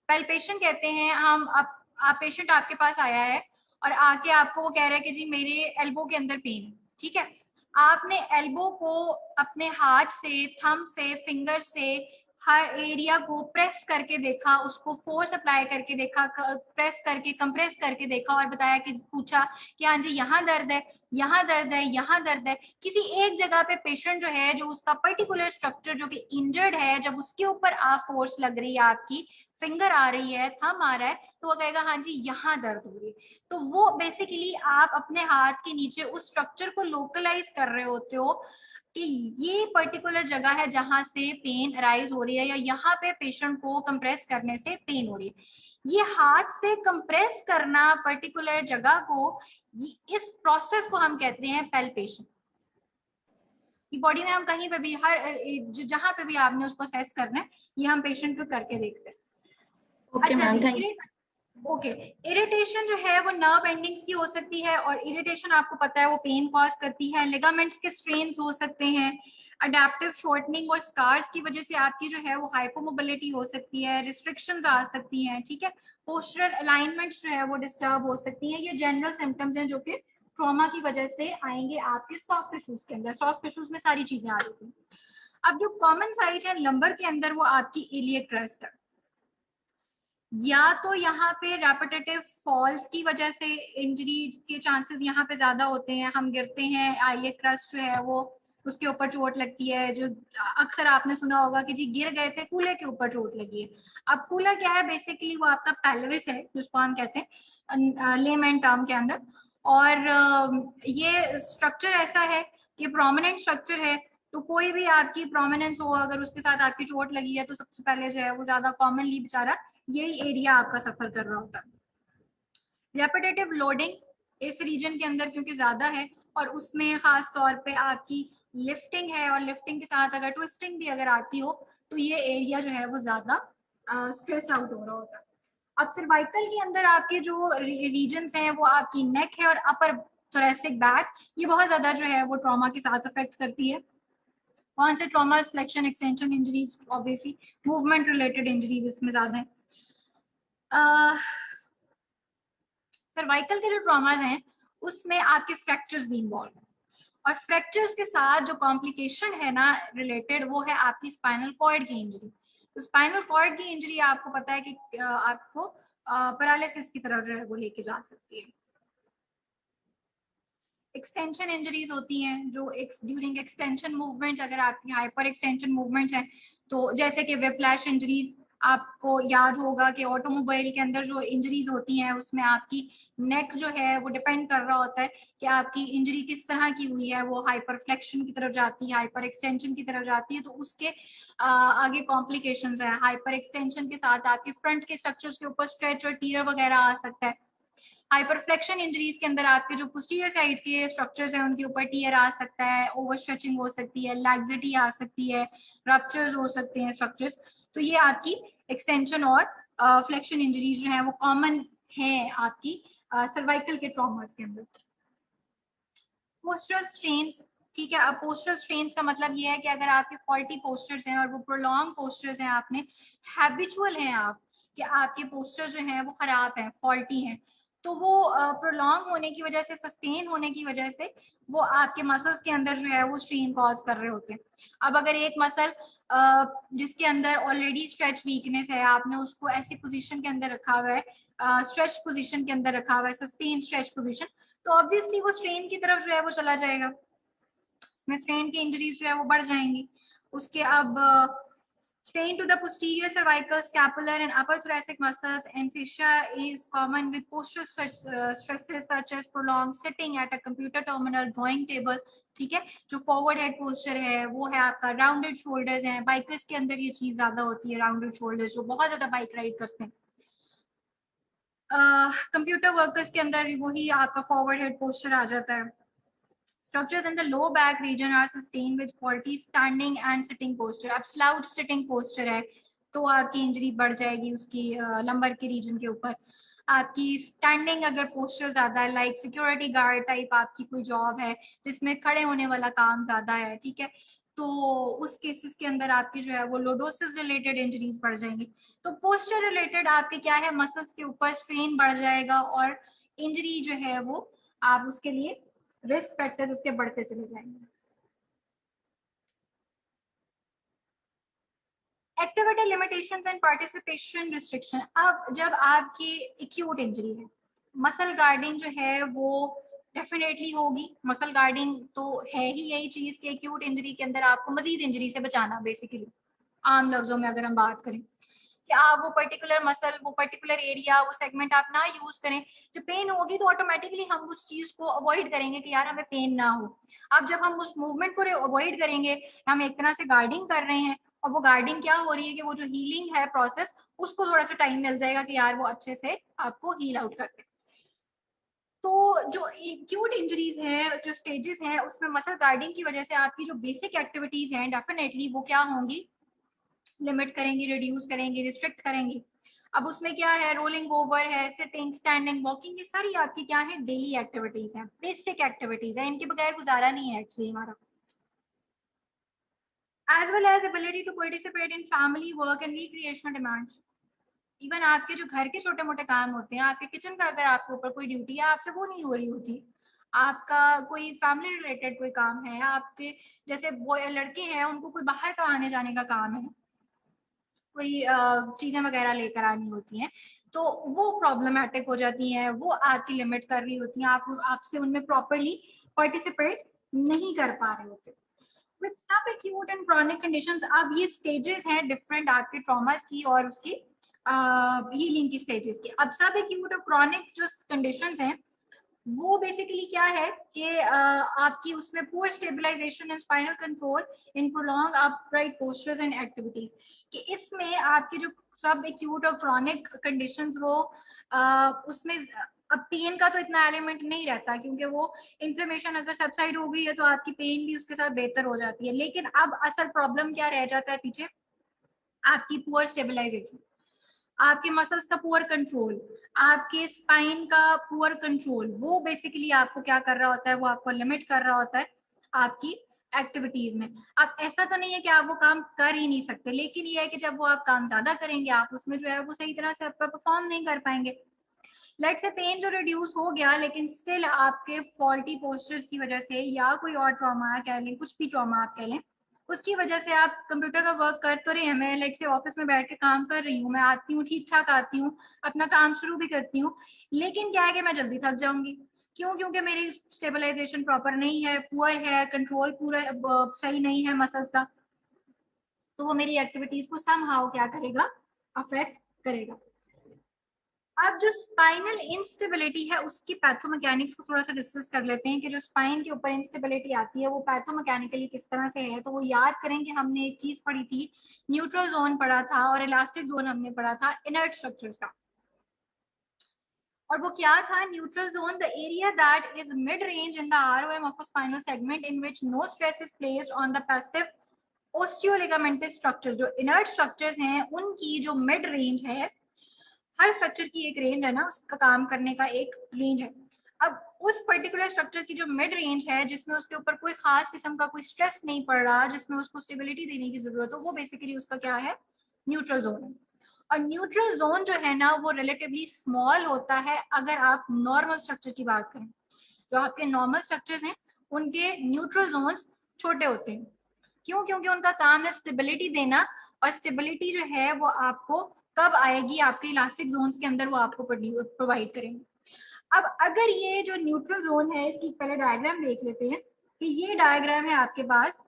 A: पैल्पेशन कहते हैं हम, आप पेशेंट आपके पास आया है और आके आपको वो कह रहा है कि जी मेरे एल्बो के अंदर पेन है, ठीक है। आपने एल्बो को अपने हाथ से, थंब से, फिंगर से हर एरिया को प्रेस करके देखा, उसको फोर्स अप्लाई करके देखा, प्रेस करके कंप्रेस करके देखा और बताया कि पूछा कि हाँ जी यहाँ दर्द है, यहाँ दर्द है, यहाँ दर्द है। किसी एक जगह पे पेशेंट जो है, जो उसका पर्टिकुलर स्ट्रक्चर जो कि इंजर्ड है, जब उसके ऊपर आप फोर्स लग रही है, आपकी फिंगर आ रही है, थंब आ रहा है, तो वो कहेगा हाँ जी यहाँ दर्द हो रही है। तो वो बेसिकली आप अपने हाथ के नीचे उस स्ट्रक्चर को लोकलाइज कर रहे होते हो कि ये पर्टिकुलर जगह है जहां से पेन अराइज हो रही है, या यहाँ पे पेशेंट को कंप्रेस करने से पेन हो रही है। ये हाथ से कंप्रेस करना पर्टिकुलर जगह को, इस प्रोसेस को हम कहते हैं पैल्पेशन। बॉडी में हम कहीं पे भी, हर जहां पे भी आपने उसको असेस करना है, ये हम पेशेंट को करके देखते हैं।
C: ओके
A: अच्छा
C: मैम,
A: जी,
C: थैंक यू।
A: ओके। इरिटेशन जो है वो नर्व एंडिंग्स की हो सकती है, और इरिटेशन आपको पता है वो पेन कॉज करती है। लिगामेंट्स के स्ट्रेन्स हो सकते हैं, अडेप्टिव शॉर्टनिंग और स्कार्स की वजह से आपकी जो है वो हाइपोमोबिलिटी हो सकती है, रिस्ट्रिक्शंस आ सकती हैं, ठीक है। पोस्चरल अलाइनमेंट्स जो है वो डिस्टर्ब हो सकती हैं। ये जनरल सिम्टम्स हैं जो कि ट्रॉमा की वजह से आएंगे आपके सॉफ्ट टिश्यूज के अंदर। सॉफ्ट टिश्यूज में सारी चीजें आ रही थी। अब जो कॉमन साइट है लंबर के अंदर, वो आपकी इलियक क्रेस्ट है। या तो यहाँ पे रेपिटेटिव फॉल्स की वजह से इंजरी के चांसेस यहाँ पे ज्यादा होते हैं, हम गिरते हैं, आइलियक क्रस्ट जो है वो उसके ऊपर चोट लगती है। जो अक्सर आपने सुना होगा कि जी गिर गए थे, कूल्हे के ऊपर चोट लगी है। अब कूल्हा क्या है? बेसिकली वो आपका पेल्विस है, जिसको हम कहते हैं लेमैन टर्म के अंदर। और ये स्ट्रक्चर ऐसा है कि प्रोमिनेंट स्ट्रक्चर है, तो कोई भी आपकी प्रोमिनेंस हो, अगर उसके साथ आपकी चोट लगी है, तो सबसे पहले जो है वो ज्यादा कॉमनली बेचारा यही एरिया आपका सफर कर रहा होता है। रेपिटेटिव लोडिंग इस रीजन के अंदर क्योंकि ज्यादा है, और उसमें खास तौर पे आपकी लिफ्टिंग है, और लिफ्टिंग के साथ अगर ट्विस्टिंग भी अगर आती हो, तो ये एरिया जो है वो ज्यादा स्ट्रेस आउट हो रहा होता है। अब सर्वाइकल के अंदर आपके जो रीजन्स हैं वो आपकी नेक है और अपर थोरैसिक बैक, ये बहुत ज्यादा जो है वो ट्रॉमा के साथ अफेक्ट करती है। कौन से traumas, flexion, extension injuries, obviously movement related injuries इसमें ज्यादा है। सर्वाइकल के जो ट्रॉमास हैं उसमें आपके फ्रैक्चर्स भी इन्वॉल्व हैं, और फ्रैक्चर्स के साथ जो कॉम्प्लिकेशन है ना रिलेटेड, वो है आपकी स्पाइनल कॉर्ड की इंजरी। तो स्पाइनल कॉर्ड की इंजरी आपको पता है कि आपको पैरालिसिस की तरफ जो है वो लेके जा सकती है। एक्सटेंशन इंजरीज होती हैं जो ड्यूरिंग एक्सटेंशन मूवमेंट्स, अगर आपकी हाइपर एक्सटेंशन मूवमेंट्स हैं, तो जैसे कि विप्लैश इंजरीज, आपको याद होगा कि ऑटोमोबाइल के अंदर जो इंजरीज होती हैं उसमें आपकी नेक जो है वो डिपेंड कर रहा होता है कि आपकी इंजरी किस तरह की हुई है, वो हाइपर फ्लेक्शन की तरफ जाती है, हाइपर एक्सटेंशन की तरफ जाती है, तो उसके आगे कॉम्प्लिकेशंस है। हाइपर एक्सटेंशन के साथ आपके फ्रंट के स्ट्रक्चर्स के ऊपर स्ट्रेच और टीयर वगैरह आ सकता है। हाइपरफ्लेक्शन इंजरीज के अंदर आपके जो पोस्टीरियर साइड के स्ट्रक्चर्स हैं उनके ऊपर टीयर आ सकता है, ओवर स्ट्रेचिंग हो सकती है, लैक्सिटी आ सकती है, रप्चर्स हो सकते हैं स्ट्रक्चर्स। तो ये आपकी एक्सटेंशन और फ्लेक्शन इंजरीज जो है वो कॉमन है आपकी सर्वाइकल के ट्रॉमास के अंदर। पोस्टरल स्ट्रेन्स, ठीक है। अब पोस्टरल स्ट्रेन्स का मतलब ये है कि अगर आपके फॉल्टी पोस्टर्स हैं और वो प्रोलॉन्ग पोस्टर्स हैं, आपने हैबिचुअल हैं आप कि आपके पोस्टर जो हैं वो खराब हैं, फॉल्टी हैं, तो वो प्रोलॉन्ग होने की वजह से, सस्टेन होने की वजह से वो आपके मसल्स के अंदर जो है वो स्ट्रेन कॉज कर रहे होते हैं। अब अगर एक मसल जिसके अंदर ऑलरेडी स्ट्रेच वीकनेस है, आपने उसको ऐसी पोजीशन के अंदर रखा हुआ है, स्ट्रेच पोजीशन के अंदर रखा हुआ है, सस्टेन स्ट्रेच पोजीशन, तो ऑब्वियसली वो स्ट्रेन की तरफ जो है वो चला जाएगा, उसमें स्ट्रेन की इंजरीज जो है वो बढ़ जाएंगी। उसके अब strain to the posterior cervical, scapular and upper thoracic muscles and fascia is common with postural stresses such as prolonged sitting at a computer terminal, drawing table, ठीक है। जो फॉरवर्ड हेड पोस्चर है वो है आपका, राउंडेड शोल्डर्स हैं, bikers के अंदर ये चीज ज्यादा होती है, राउंडेड शोल्डर्स जो बहुत ज्यादा बाइक राइड करते हैं। कंप्यूटर वर्कर्स के अंदर वही आपका फॉरवर्ड हेड पोस्चर आ जाता है। Structures in the low back region are sustained with faulty standing and sitting posture. अब slouch sitting posture है तो आपकी इंजरी बढ़ जाएगी उसकी लंबर के रीजन के ऊपर। आपकी स्टैंडिंग अगर पोस्चर ज्यादा है, लाइक सिक्योरिटी गार्ड टाइप आपकी कोई जॉब है जिसमें खड़े होने वाला काम ज्यादा है, ठीक है, तो उस केसेस के अंदर आपकी जो है वो लोडोसिस रिलेटेड इंजरीज बढ़ जाएंगी। तो पोस्चर रिलेटेड आपके क्या है, मसल्स के ऊपर स्ट्रेन बढ़ जाएगा और इंजरी जो है वो आप उसके लिए रिस्क फैक्टर्स उसके बढ़ते चले जाएंगे। Activity limitations and participation restriction, अब जब आपकी एक्यूट इंजरी है, मसल गार्डिंग जो है वो डेफिनेटली होगी। मसल गार्डिंग तो है ही यही चीज कि एक्यूट इंजरी के अंदर आपको मजीद इंजरी से बचाना, बेसिकली आम लफ्जों में अगर हम बात करें कि आप वो पर्टिकुलर मसल, वो पर्टिकुलर एरिया, वो सेगमेंट आप ना यूज करें। जब पेन होगी तो ऑटोमेटिकली हम उस चीज को अवॉइड करेंगे कि यार हमें पेन ना हो। अब जब हम उस मूवमेंट को अवॉइड करेंगे, हम एक तरह से गार्डिंग कर रहे हैं, और वो गार्डिंग क्या हो रही है कि वो जो हीलिंग है प्रोसेस, उसको थोड़ा सा टाइम मिल जाएगा कि यार वो अच्छे से आपको हील आउट करते हैं। तो जो एक्यूट इंजरीज है, जो स्टेजेस हैं, उसमें मसल गार्डिंग की वजह से आपकी जो बेसिक एक्टिविटीज हैं डेफिनेटली वो क्या होंगी, लिमिट करेंगी, रिड्यूस करेंगी, रिस्ट्रिक्ट करेंगी। अब उसमें क्या है, रोलिंग ओवर है, सिटिंग, स्टैंडिंग, वॉकिंग, ये सारी आपकी क्या है, डेली एक्टिविटीज हैं, बेसिक एक्टिविटीज है, इनके बगैर गुजारा नहीं है एक्चुअली हमारा। as well as ability to participate in family work and recreational demands. Even आपके जो घर के छोटे मोटे काम होते हैं, आपके किचन का अगर आपके ऊपर कोई ड्यूटी है, आपसे वो नहीं हो रही होती, आपका कोई फैमिली रिलेटेड कोई काम है, आपके जैसे बॉय लड़के हैं उनको कोई बाहर का आने जाने का काम है, कोई चीजें वगैरह लेकर आनी होती हैं, तो वो प्रॉब्लमेटिक हो जाती हैं, वो आपकी लिमिट कर रही होती हैं, आप आपसे उनमें प्रॉपरली पार्टिसिपेट नहीं कर पा रहे होते। विद सब एक्यूट एंड क्रॉनिक कंडीशंस, अब ये स्टेजेस हैं डिफरेंट आपके ट्रॉमास की और उसकी हीलिंग की स्टेजेस की। अब सब एक्यूट और क्रॉनिक जो कंडीशंस हैं वो बेसिकली क्या है कि आपकी उसमें poor stabilization and spinal control in prolong upright postures and activities, कि इसमें आपकी जो सब एक्यूट और क्रॉनिक कंडीशंस वो उसमें अब पेन का तो इतना एलिमेंट नहीं रहता, क्योंकि वो इन्फ्लेमेशन अगर सबसाइड हो गई है तो आपकी पेन भी उसके साथ बेहतर हो जाती है। लेकिन अब असल प्रॉब्लम क्या रह जाता है पीछे, आपकी पुअर स्टेबलाइजेशन, आपके मसल्स का पुअर कंट्रोल, आपके स्पाइन का पुअर कंट्रोल, वो बेसिकली आपको क्या कर रहा होता है, वो आपको लिमिट कर रहा होता है आपकी एक्टिविटीज में। अब ऐसा तो नहीं है कि आप वो काम कर ही नहीं सकते, लेकिन ये है कि जब वो आप काम ज्यादा करेंगे आप उसमें जो है वो सही तरह से आपका परफॉर्म नहीं कर पाएंगे। लेट से पेन जो रिड्यूस हो गया, लेकिन स्टिल आपके फॉल्टी पोस्चर्स की वजह से या कोई और ट्रॉमा कह लें, कुछ भी ट्रॉमा आप कह लें, उसकी वजह से आप कंप्यूटर का वर्क कर तो रहे हैं, मैं लेट से ऑफिस में बैठ के काम कर रही हूँ, मैं आती हूँ ठीक ठाक आती हूँ, अपना काम शुरू भी करती हूँ, लेकिन क्या है कि मैं जल्दी थक जाऊंगी। क्यों? क्योंकि मेरी स्टेबलाइजेशन प्रॉपर नहीं है, पुअर है, कंट्रोल पूरा सही नहीं है मसल्स का, तो वो मेरी एक्टिविटीज को समहाउ क्या करेगा, अफेक्ट करेगा। अब जो स्पाइनल इंस्टेबिलिटी है उसकी पैथोमैकेनिक्स को थोड़ा सा डिस्कस कर लेते हैं कि जो स्पाइन के ऊपर इंस्टेबिलिटी आती है वो पैथोमैकेनिकली किस तरह से है। तो वो याद करें कि हमने एक चीज पढ़ी थी, न्यूट्रल जोन पढ़ा था और इलास्टिक जोन हमने पढ़ा था इनर्ट स्ट्रक्चर्स का। और वो क्या था? Neutral zone, the area that is mid range in the ROM of a spinal segment in which no stress is placed on the passive osteoligamentous structures. जो इनर्ट स्ट्रक्चर्स हैं उनकी जो मिड रेंज है, हर स्ट्रक्चर की एक range है ना, उसका काम करने का एक रेंज है। अब उस पर्टिकुलर स्ट्रक्चर की जो मिड रेंज है जिसमें उसके ऊपर कोई खास किस्म का कोई स्ट्रेस नहीं पड़ रहा, जिसमें उसको स्टेबिलिटी देने की जरूरत हो, वो बेसिकली उसका क्या है? न्यूट्रल जोन है। और न्यूट्रल जोन जो है ना वो रिलेटिवली स्मॉल होता है अगर आप नॉर्मल स्ट्रक्चर की बात करें। जो आपके नॉर्मल स्ट्रक्चर्स हैं उनके न्यूट्रल जोन्स छोटे होते हैं। क्यों? क्योंकि उनका काम है स्टेबिलिटी देना, और स्टेबिलिटी जो है वो आपको कब आएगी? आपके इलास्टिक जोन्स के अंदर वो आपको प्रोवाइड करेंगे। अब अगर ये जो न्यूट्रल जोन है इसकी पहले डायग्राम देख लेते हैं कि ये डायग्राम है आपके पास,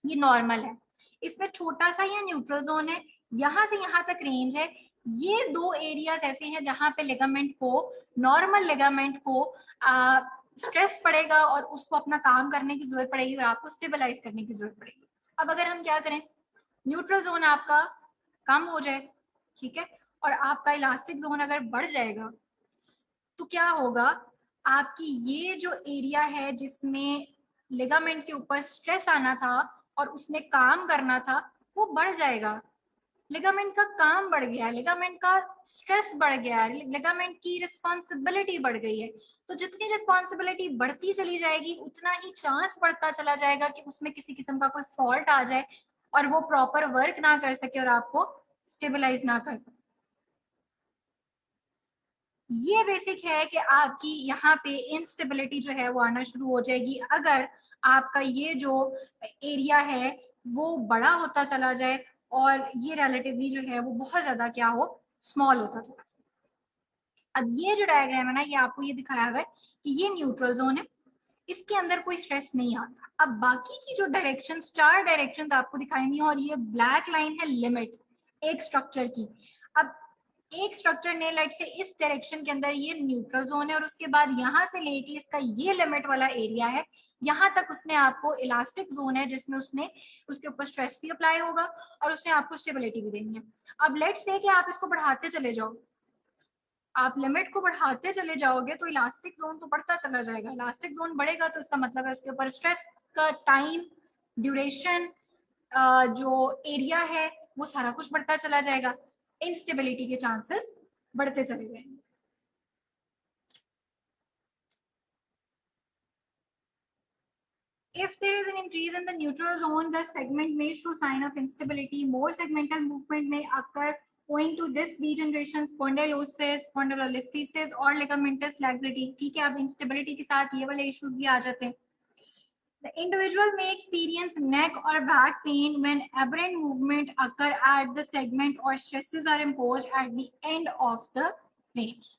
A: ये नॉर्मल है, इसमें छोटा सा ये न्यूट्रल जोन है, यहाँ से यहाँ तक रेंज है। ये दो एरियाज ऐसे हैं जहां पे लिगामेंट को, नॉर्मल लिगामेंट को स्ट्रेस पड़ेगा और उसको अपना काम करने की जरूरत पड़ेगी और आपको स्टेबलाइज करने की जरूरत पड़ेगी। अब अगर हम क्या करें, न्यूट्रल जोन आपका कम हो जाए, ठीक है, और आपका इलास्टिक जोन अगर बढ़ जाएगा तो क्या होगा? आपकी ये जो एरिया है जिसमें लिगामेंट के ऊपर स्ट्रेस आना था और उसने काम करना था वो बढ़ जाएगा। लिगामेंट का काम बढ़ गया है, लिगामेंट का स्ट्रेस बढ़ गया है, लिगामेंट की रिस्पॉन्सिबिलिटी बढ़ गई है। तो जितनी रिस्पॉन्सिबिलिटी बढ़ती चली जाएगी उतना ही चांस बढ़ता चला जाएगा कि उसमें किसी किस्म का कोई फॉल्ट आ जाए और वो प्रॉपर वर्क ना कर सके और आपको स्टेबलाइज ना कर पाए। ये बेसिक है कि आपकी यहाँ पे इंस्टेबिलिटी जो है वो आना शुरू हो जाएगी अगर आपका ये जो एरिया है वो बड़ा होता चला जाए और ये रिलेटिवली जो है वो बहुत ज्यादा क्या हो, स्मॉल होता चला जाए। अब ये जो डायग्राम है ना, ये आपको ये दिखाया हुआ है कि ये न्यूट्रल जोन है, इसके अंदर कोई स्ट्रेस नहीं आता। अब बाकी की जो डायरेक्शन, 4 डायरेक्शंस आपको दिखाएंगी और ये ब्लैक लाइन है लिमिट एक स्ट्रक्चर की। अब एक स्ट्रक्चर ने लाइट से इस डायरेक्शन के अंदर ये न्यूट्रल जोन है और उसके बाद यहाँ से लेके इसका ये लिमिट वाला एरिया है, यहाँ तक उसने आपको इलास्टिक जोन है जिसमें उसने उसके ऊपर स्ट्रेस भी अप्लाई होगा और उसने आपको स्टेबिलिटी भी देनी है। अब लेट से कि आप इसको बढ़ाते चले जाओ, आप लिमिट को बढ़ाते चले जाओगे तो इलास्टिक जोन तो बढ़ता चला जाएगा। इलास्टिक जोन बढ़ेगा तो इसका मतलब है उसके ऊपर स्ट्रेस का टाइम, ड्यूरेशन, जो एरिया है वो सारा कुछ बढ़ता चला जाएगा, इंस्टेबिलिटी के चांसेस बढ़ते चले जाएंगे। If there is an increase in the neutral zone, the segment may show sign of instability. More segmental movement may occur owing to disc degeneration, spondylosis, spondylolisthesis और ligamentous laxity. ठीक है, अब instability के साथ ये वाले issues भी आ जाते हैं। The individual may experience neck or back pain when aberrant movement occur at the segment or stresses are imposed at the end of the range.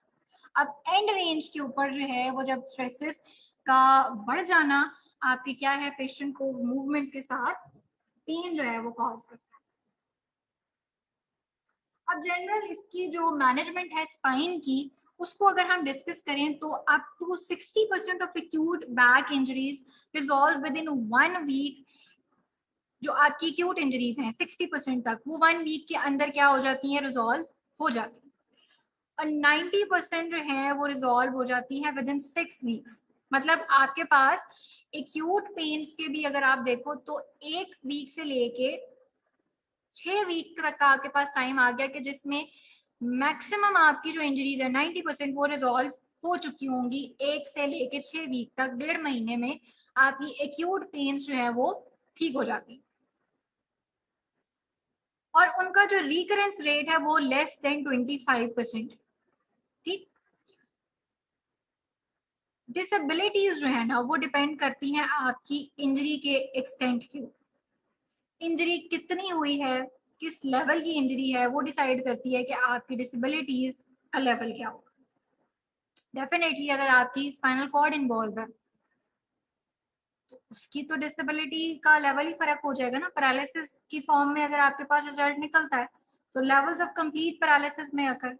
A: अब एंड रेंज के ऊपर जो है वो जब स्ट्रेसेस का बढ़ जाना आपके क्या है, पेशेंट को मूवमेंट के साथ पेन जो है वो कॉज करता है। अब जनरल इसकी जो मैनेजमेंट है स्पाइन की उसको अगर हम डिस्कस करें तो up to 60% of acute back injuries resolve within 1 week. जो आपकी एक्यूट इंजरीज हैं 60% तक वो 1 वीक के अंदर क्या हो जाती हैं, रिजॉल्व हो जाती है। और 90% जो है वो रिजॉल्व हो जाती है विद इन 6 वीक्स। मतलब आपके पास एक्यूट पेन्स के भी अगर आप देखो तो 1 वीक से लेके 6 वीक तक का आपके पास टाइम आ गया कि जिसमें मैक्सिमम आपकी जो इंजरीज है 90% वो रिजॉल्व हो चुकी होंगी। 1 से लेके 6 वीक तक, 1.5 महीने में आपकी एक्यूट पेन्स जो है वो ठीक हो जाती है, और उनका जो रिकरेंस रेट है वो लेस देन 25%। ठीक, डिसेबिलिटीज जो है ना वो डिपेंड करती हैं आपकी इंजरी के एक्सटेंट के, इंजरी कितनी हुई है, किस लेवल की इंजरी है, वो डिसाइड करती है कि आपकी डिसेबिलिटीज का लेवल क्या होगा। डेफिनेटली अगर आपकी स्पाइनल कॉर्ड इन्वॉल्व है तो उसकी तो डिसेबिलिटी का लेवल ही फर्क हो जाएगा ना। पैरालिसिस की फॉर्म में अगर आपके पास रिजल्ट निकलता है तो लेवल्स ऑफ कंप्लीट पैरालिसिस में आकर,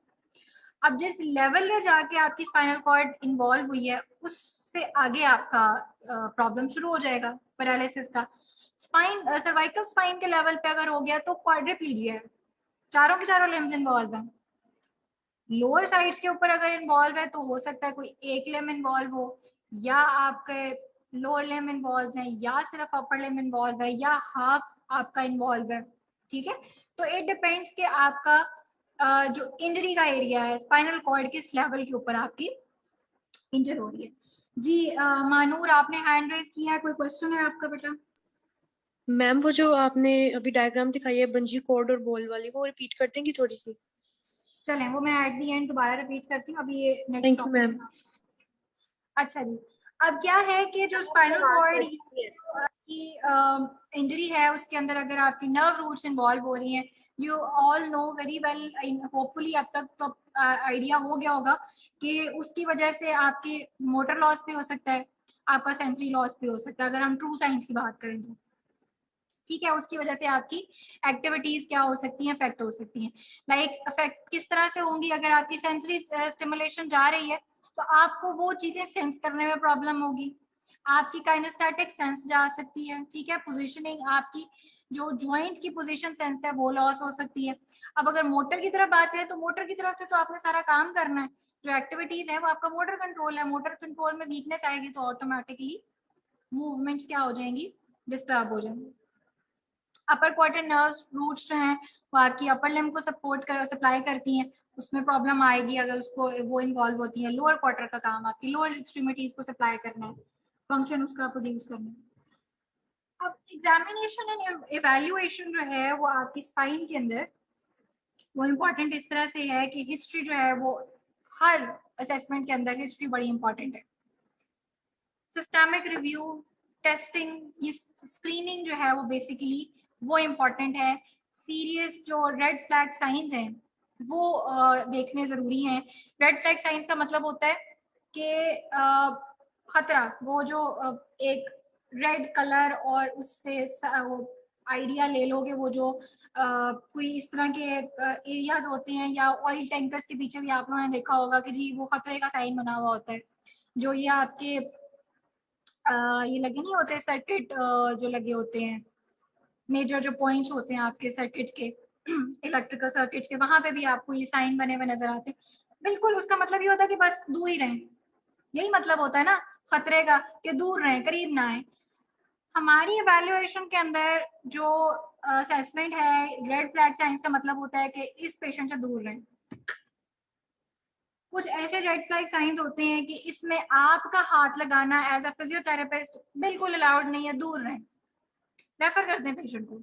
A: अब जिस लेवल में जाके आपकी स्पाइनल कॉर्ड इन्वॉल्व हुई है उससे आगे आपका प्रॉब्लम शुरू हो जाएगा पैरालिसिस का। स्पाइन सर्वाइकल स्पाइन के लेवल पे अगर हो गया तो क्वाड्रिप्लीजिया है, चारों के चारों लिम्स इन्वॉल्व हैं। लोअर साइड्स के ऊपर अगर इन्वॉल्व है तो हो सकता है कोई एक लिम इन्वॉल्व हो, या आपके लोअर लिम इन्वॉल्व है, या सिर्फ अपर लिम इन्वॉल्व है, या हाफ आपका इन्वॉल्व है। ठीक है, तो इट डिपेंड्स कि आपका जो इंजरी का एरिया है स्पाइनल कॉर्ड किस लेवल के ऊपर आपकी इंजर हो रही है। जी मानूर आपने हैंड रेज किया है, कोई क्वेश्चन है आपका बेटा?
B: मैम वो जो आपने अभी डायग्राम दिखाई है बंजी कॉर्ड और बॉल वाली, वो रिपीट कर देंगी थोड़ी सी?
A: चलें वो मैं एट दी एंड दोबारा रिपीट करती हूँ, अभी ये next
B: thank you
A: topic.
B: Ma'am.
A: अच्छा जी, अब क्या है कि जो स्पाइनल कॉर्ड की इंजरी है उसके अंदर अगर आपकी नर्व रूट्स इन्वॉल्व हो रही हैं, you all know very well, hopefully अब तक तो आइडिया हो गया होगा कि उसकी वजह से आपके मोटर लॉस भी हो सकता है, आपका सेंसरी लॉस भी हो सकता है अगर हम ट्रू साइंस की बात करें तो। ठीक है, उसकी वजह से आपकी एक्टिविटीज क्या हो सकती हैं, इफेक्ट हो सकती हैं। लाइक इफेक्ट किस तरह से होंगी, अगर आपकी सेंसरी स्टिमुलेशन जा रही है तो आपको वो चीजें सेंस करने में प्रॉब्लम होगी, आपकी काइनेस्थेटिक सेंस जा सकती है। ठीक है, पोजीशनिंग आपकी जो जॉइंट की पोजीशन सेंस है वो लॉस हो सकती है। अब अगर मोटर की तरफ बात करें तो मोटर की तरफ से तो आपने सारा काम करना है, जो एक्टिविटीज है वो आपका मोटर कंट्रोल है। मोटर कंट्रोल में वीकनेस आएगी तो ऑटोमेटिकली मूवमेंट्स क्या हो जाएंगी, डिस्टर्ब हो जाएंगी। अपर क्वार्टर नर्व्स रूट्स जो हैं वो आपकी अपर लिम्ब को सपोर्ट कर सप्लाई करती हैं, उसमें प्रॉब्लम आएगी अगर उसको वो इन्वॉल्व होती है। लोअर क्वार्टर का काम आपकी लोअर एक्सट्रीमिटीज को सप्लाई करना है, फंक्शन उसका प्रोड्यूस करना है। अब एग्जामिनेशन एंड इवैल्यूएशन जो है वो आपकी स्पाइन के अंदर वो इम्पोर्टेंट इस तरह से है कि हिस्ट्री जो है वो हर असेसमेंट के अंदर हिस्ट्री बड़ी इंपॉर्टेंट है। सिस्टमिक रिव्यू, टेस्टिंग, ये स्क्रीनिंग जो है वो बेसिकली वो इम्पॉर्टेंट है। सीरियस जो रेड फ्लैग साइंस हैं वो देखने ज़रूरी हैं। रेड फ्लैग साइंस का मतलब होता है कि खतरा, वो जो एक रेड कलर और उससे आइडिया ले लोगे, वो जो कोई इस तरह के एरियाज होते हैं या ऑयल टैंकर्स के पीछे भी आप लोगों ने देखा होगा कि जी वो खतरे का साइन बना हुआ होता है, जो ये आपके ये लगे नहीं होते सर्किट, जो लगे होते हैं मेजर जो पॉइंट्स होते हैं आपके सर्किट्स के इलेक्ट्रिकल सर्किट्स के, वहां पे भी आपको ये साइन बने हुए नजर आते हैं। बिल्कुल उसका मतलब ये होता है कि बस दूर ही रहें, यही मतलब होता है ना खतरे का, कि दूर रहें, करीब ना आए। हमारी इवैल्यूएशन के अंदर जो असेसमेंट है रेड फ्लैग साइंस का मतलब होता है कि इस पेशेंट से दूर रहें। कुछ ऐसे रेड फ्लैग साइंस होते हैं कि इसमें आपका हाथ लगाना एज अ फिजियोथेरेपिस्ट बिल्कुल अलाउड नहीं है, दूर रहें, रेफर करते हैं पेशेंट को।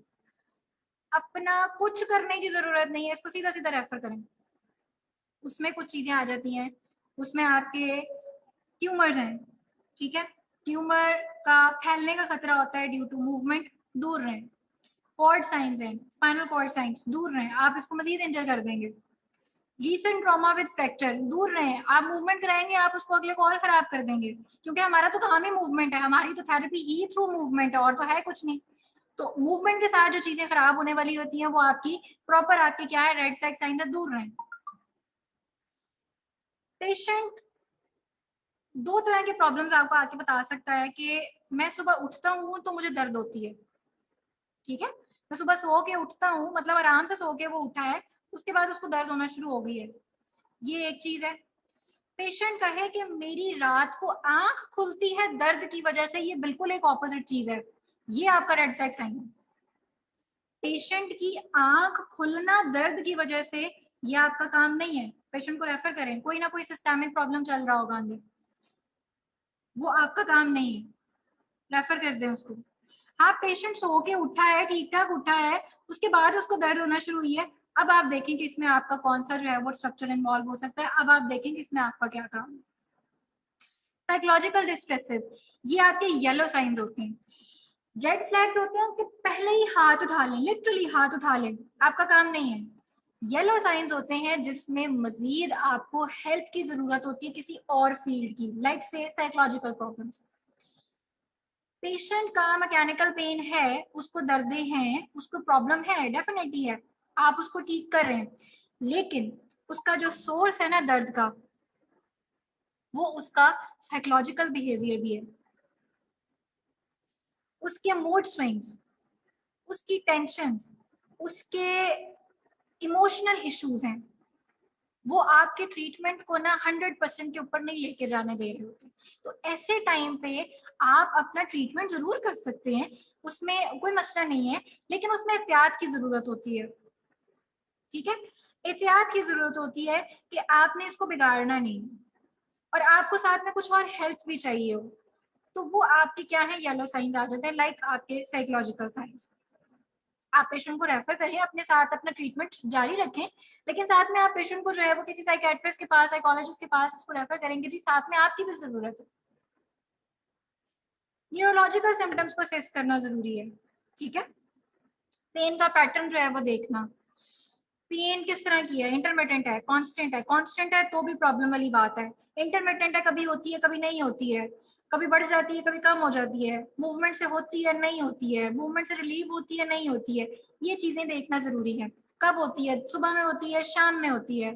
A: अपना कुछ करने की जरूरत नहीं है, इसको सीधा सीधा रेफर करें। उसमें कुछ चीजें आ जाती हैं, उसमें आपके ट्यूमर्स हैं। ठीक है, ट्यूमर का फैलने का खतरा होता है ड्यू टू मूवमेंट, दूर रहें। कॉर्ड साइंस हैं, स्पाइनल कॉर्ड साइंस, दूर रहें, आप इसको मजीद इंजर कर देंगे। रीसेंट ट्रॉमा विद फ्रैक्चर, दूर रहें, आप मूवमेंट कराएंगे आप उसको अगले को और खराब कर देंगे, क्योंकि हमारा तो काम ही मूवमेंट है, हमारी तो थेरेपी ही थ्रू मूवमेंट है, और तो है कुछ नहीं। तो मूवमेंट के साथ जो चीजें खराब होने वाली होती हैं वो आपकी प्रॉपर आपकी क्या है, रेड फ्लैग साइन है, दूर रहें। पेशेंट दो तरह की प्रॉब्लम्स आपको आके बता सकता है कि मैं सुबह उठता हूँ तो मुझे दर्द होती है। ठीक है, मैं सुबह सो के उठता हूँ, मतलब आराम से सो के वो उठा है, उसके बाद उसको दर्द होना शुरू हो गई है, ये एक चीज है। पेशेंट कहे कि मेरी रात को आंख खुलती है दर्द की वजह से, ये बिल्कुल एक ऑपोजिट चीज है, ये आपका रेड फ्लैग साइन है। पेशेंट की आंख खुलना दर्द की वजह से ये आपका काम नहीं है, पेशेंट को रेफर करें, कोई ना कोई सिस्टमिक प्रॉब्लम चल रहा होगा अंदर, वो आपका काम नहीं है। रेफर कर दें उसको। हाँ, पेशेंट सो के उठा है, ठीक ठाक उठा है, उसके बाद उसको दर्द होना शुरू हुई है। अब आप देखें कि इसमें आपका कौन सा जो है वो स्ट्रक्चर इन्वॉल्व हो सकता है। अब आप देखें कि इसमें आपका क्या काम है। साइकोलॉजिकल डिस्ट्रेसेस, ये आपके येलो साइंस होते हैं। रेड फ्लैग्स होते हैं कि पहले ही हाथ उठा लें, लिटरली हाथ उठा लें, आपका काम नहीं है। येलो साइंस होते हैं जिसमें मजीद आपको हेल्प की जरूरत होती है किसी और फील्ड की, लाइक से साइकोलॉजिकल प्रॉब्लम्स। पेशेंट का मैकेनिकल पेन है, उसको दर्दें हैं, उसको प्रॉब्लम है, डेफिनेटली है, आप उसको ठीक कर रहे हैं, लेकिन उसका जो सोर्स है ना दर्द का, वो उसका साइकोलॉजिकल बिहेवियर भी है। उसके मूड स्विंग्स, उसकी टेंशन्स, उसके इमोशनल इश्यूज हैं, वो आपके ट्रीटमेंट को ना 100% के ऊपर नहीं लेके जाने दे रहे होते। तो ऐसे टाइम पे आप अपना ट्रीटमेंट जरूर कर सकते हैं, उसमें कोई मसला नहीं है, लेकिन उसमें एहतियात की जरूरत होती है। ठीक है, एहतियात की जरूरत होती है कि आपने इसको बिगाड़ना नहीं, और आपको साथ में कुछ और हेल्प भी चाहिए हो, तो वो आपके क्या है, येलो साइंस आ जाते हैं, लाइक आपके साइकोलॉजिकल साइंस। आप पेशेंट को रेफर करें, अपने साथ अपना ट्रीटमेंट जारी रखें, लेकिन साथ में आप पेशेंट को जो है वो किसी साइकेट्रिस्ट के पास, साइकोलॉजिस्ट के पास इसको रेफर करेंगे जी, साथ में आपकी भी जरूरत है। न्यूरोलॉजिकल सिम्टम्स को असेस करना जरूरी है। ठीक है, पेन का पैटर्न जो है वो देखना, पेन किस तरह की है, इंटरमिटेंट है, कांस्टेंट है। कांस्टेंट है तो भी प्रॉब्लम वाली बात है, इंटरमिटेंट है कभी होती है कभी नहीं होती है, कभी बढ़ जाती है कभी कम हो जाती है, मूवमेंट से होती है नहीं होती है, मूवमेंट से रिलीव होती है नहीं होती है, ये चीजें देखना जरूरी है। कब होती है, सुबह में होती है, शाम में होती है,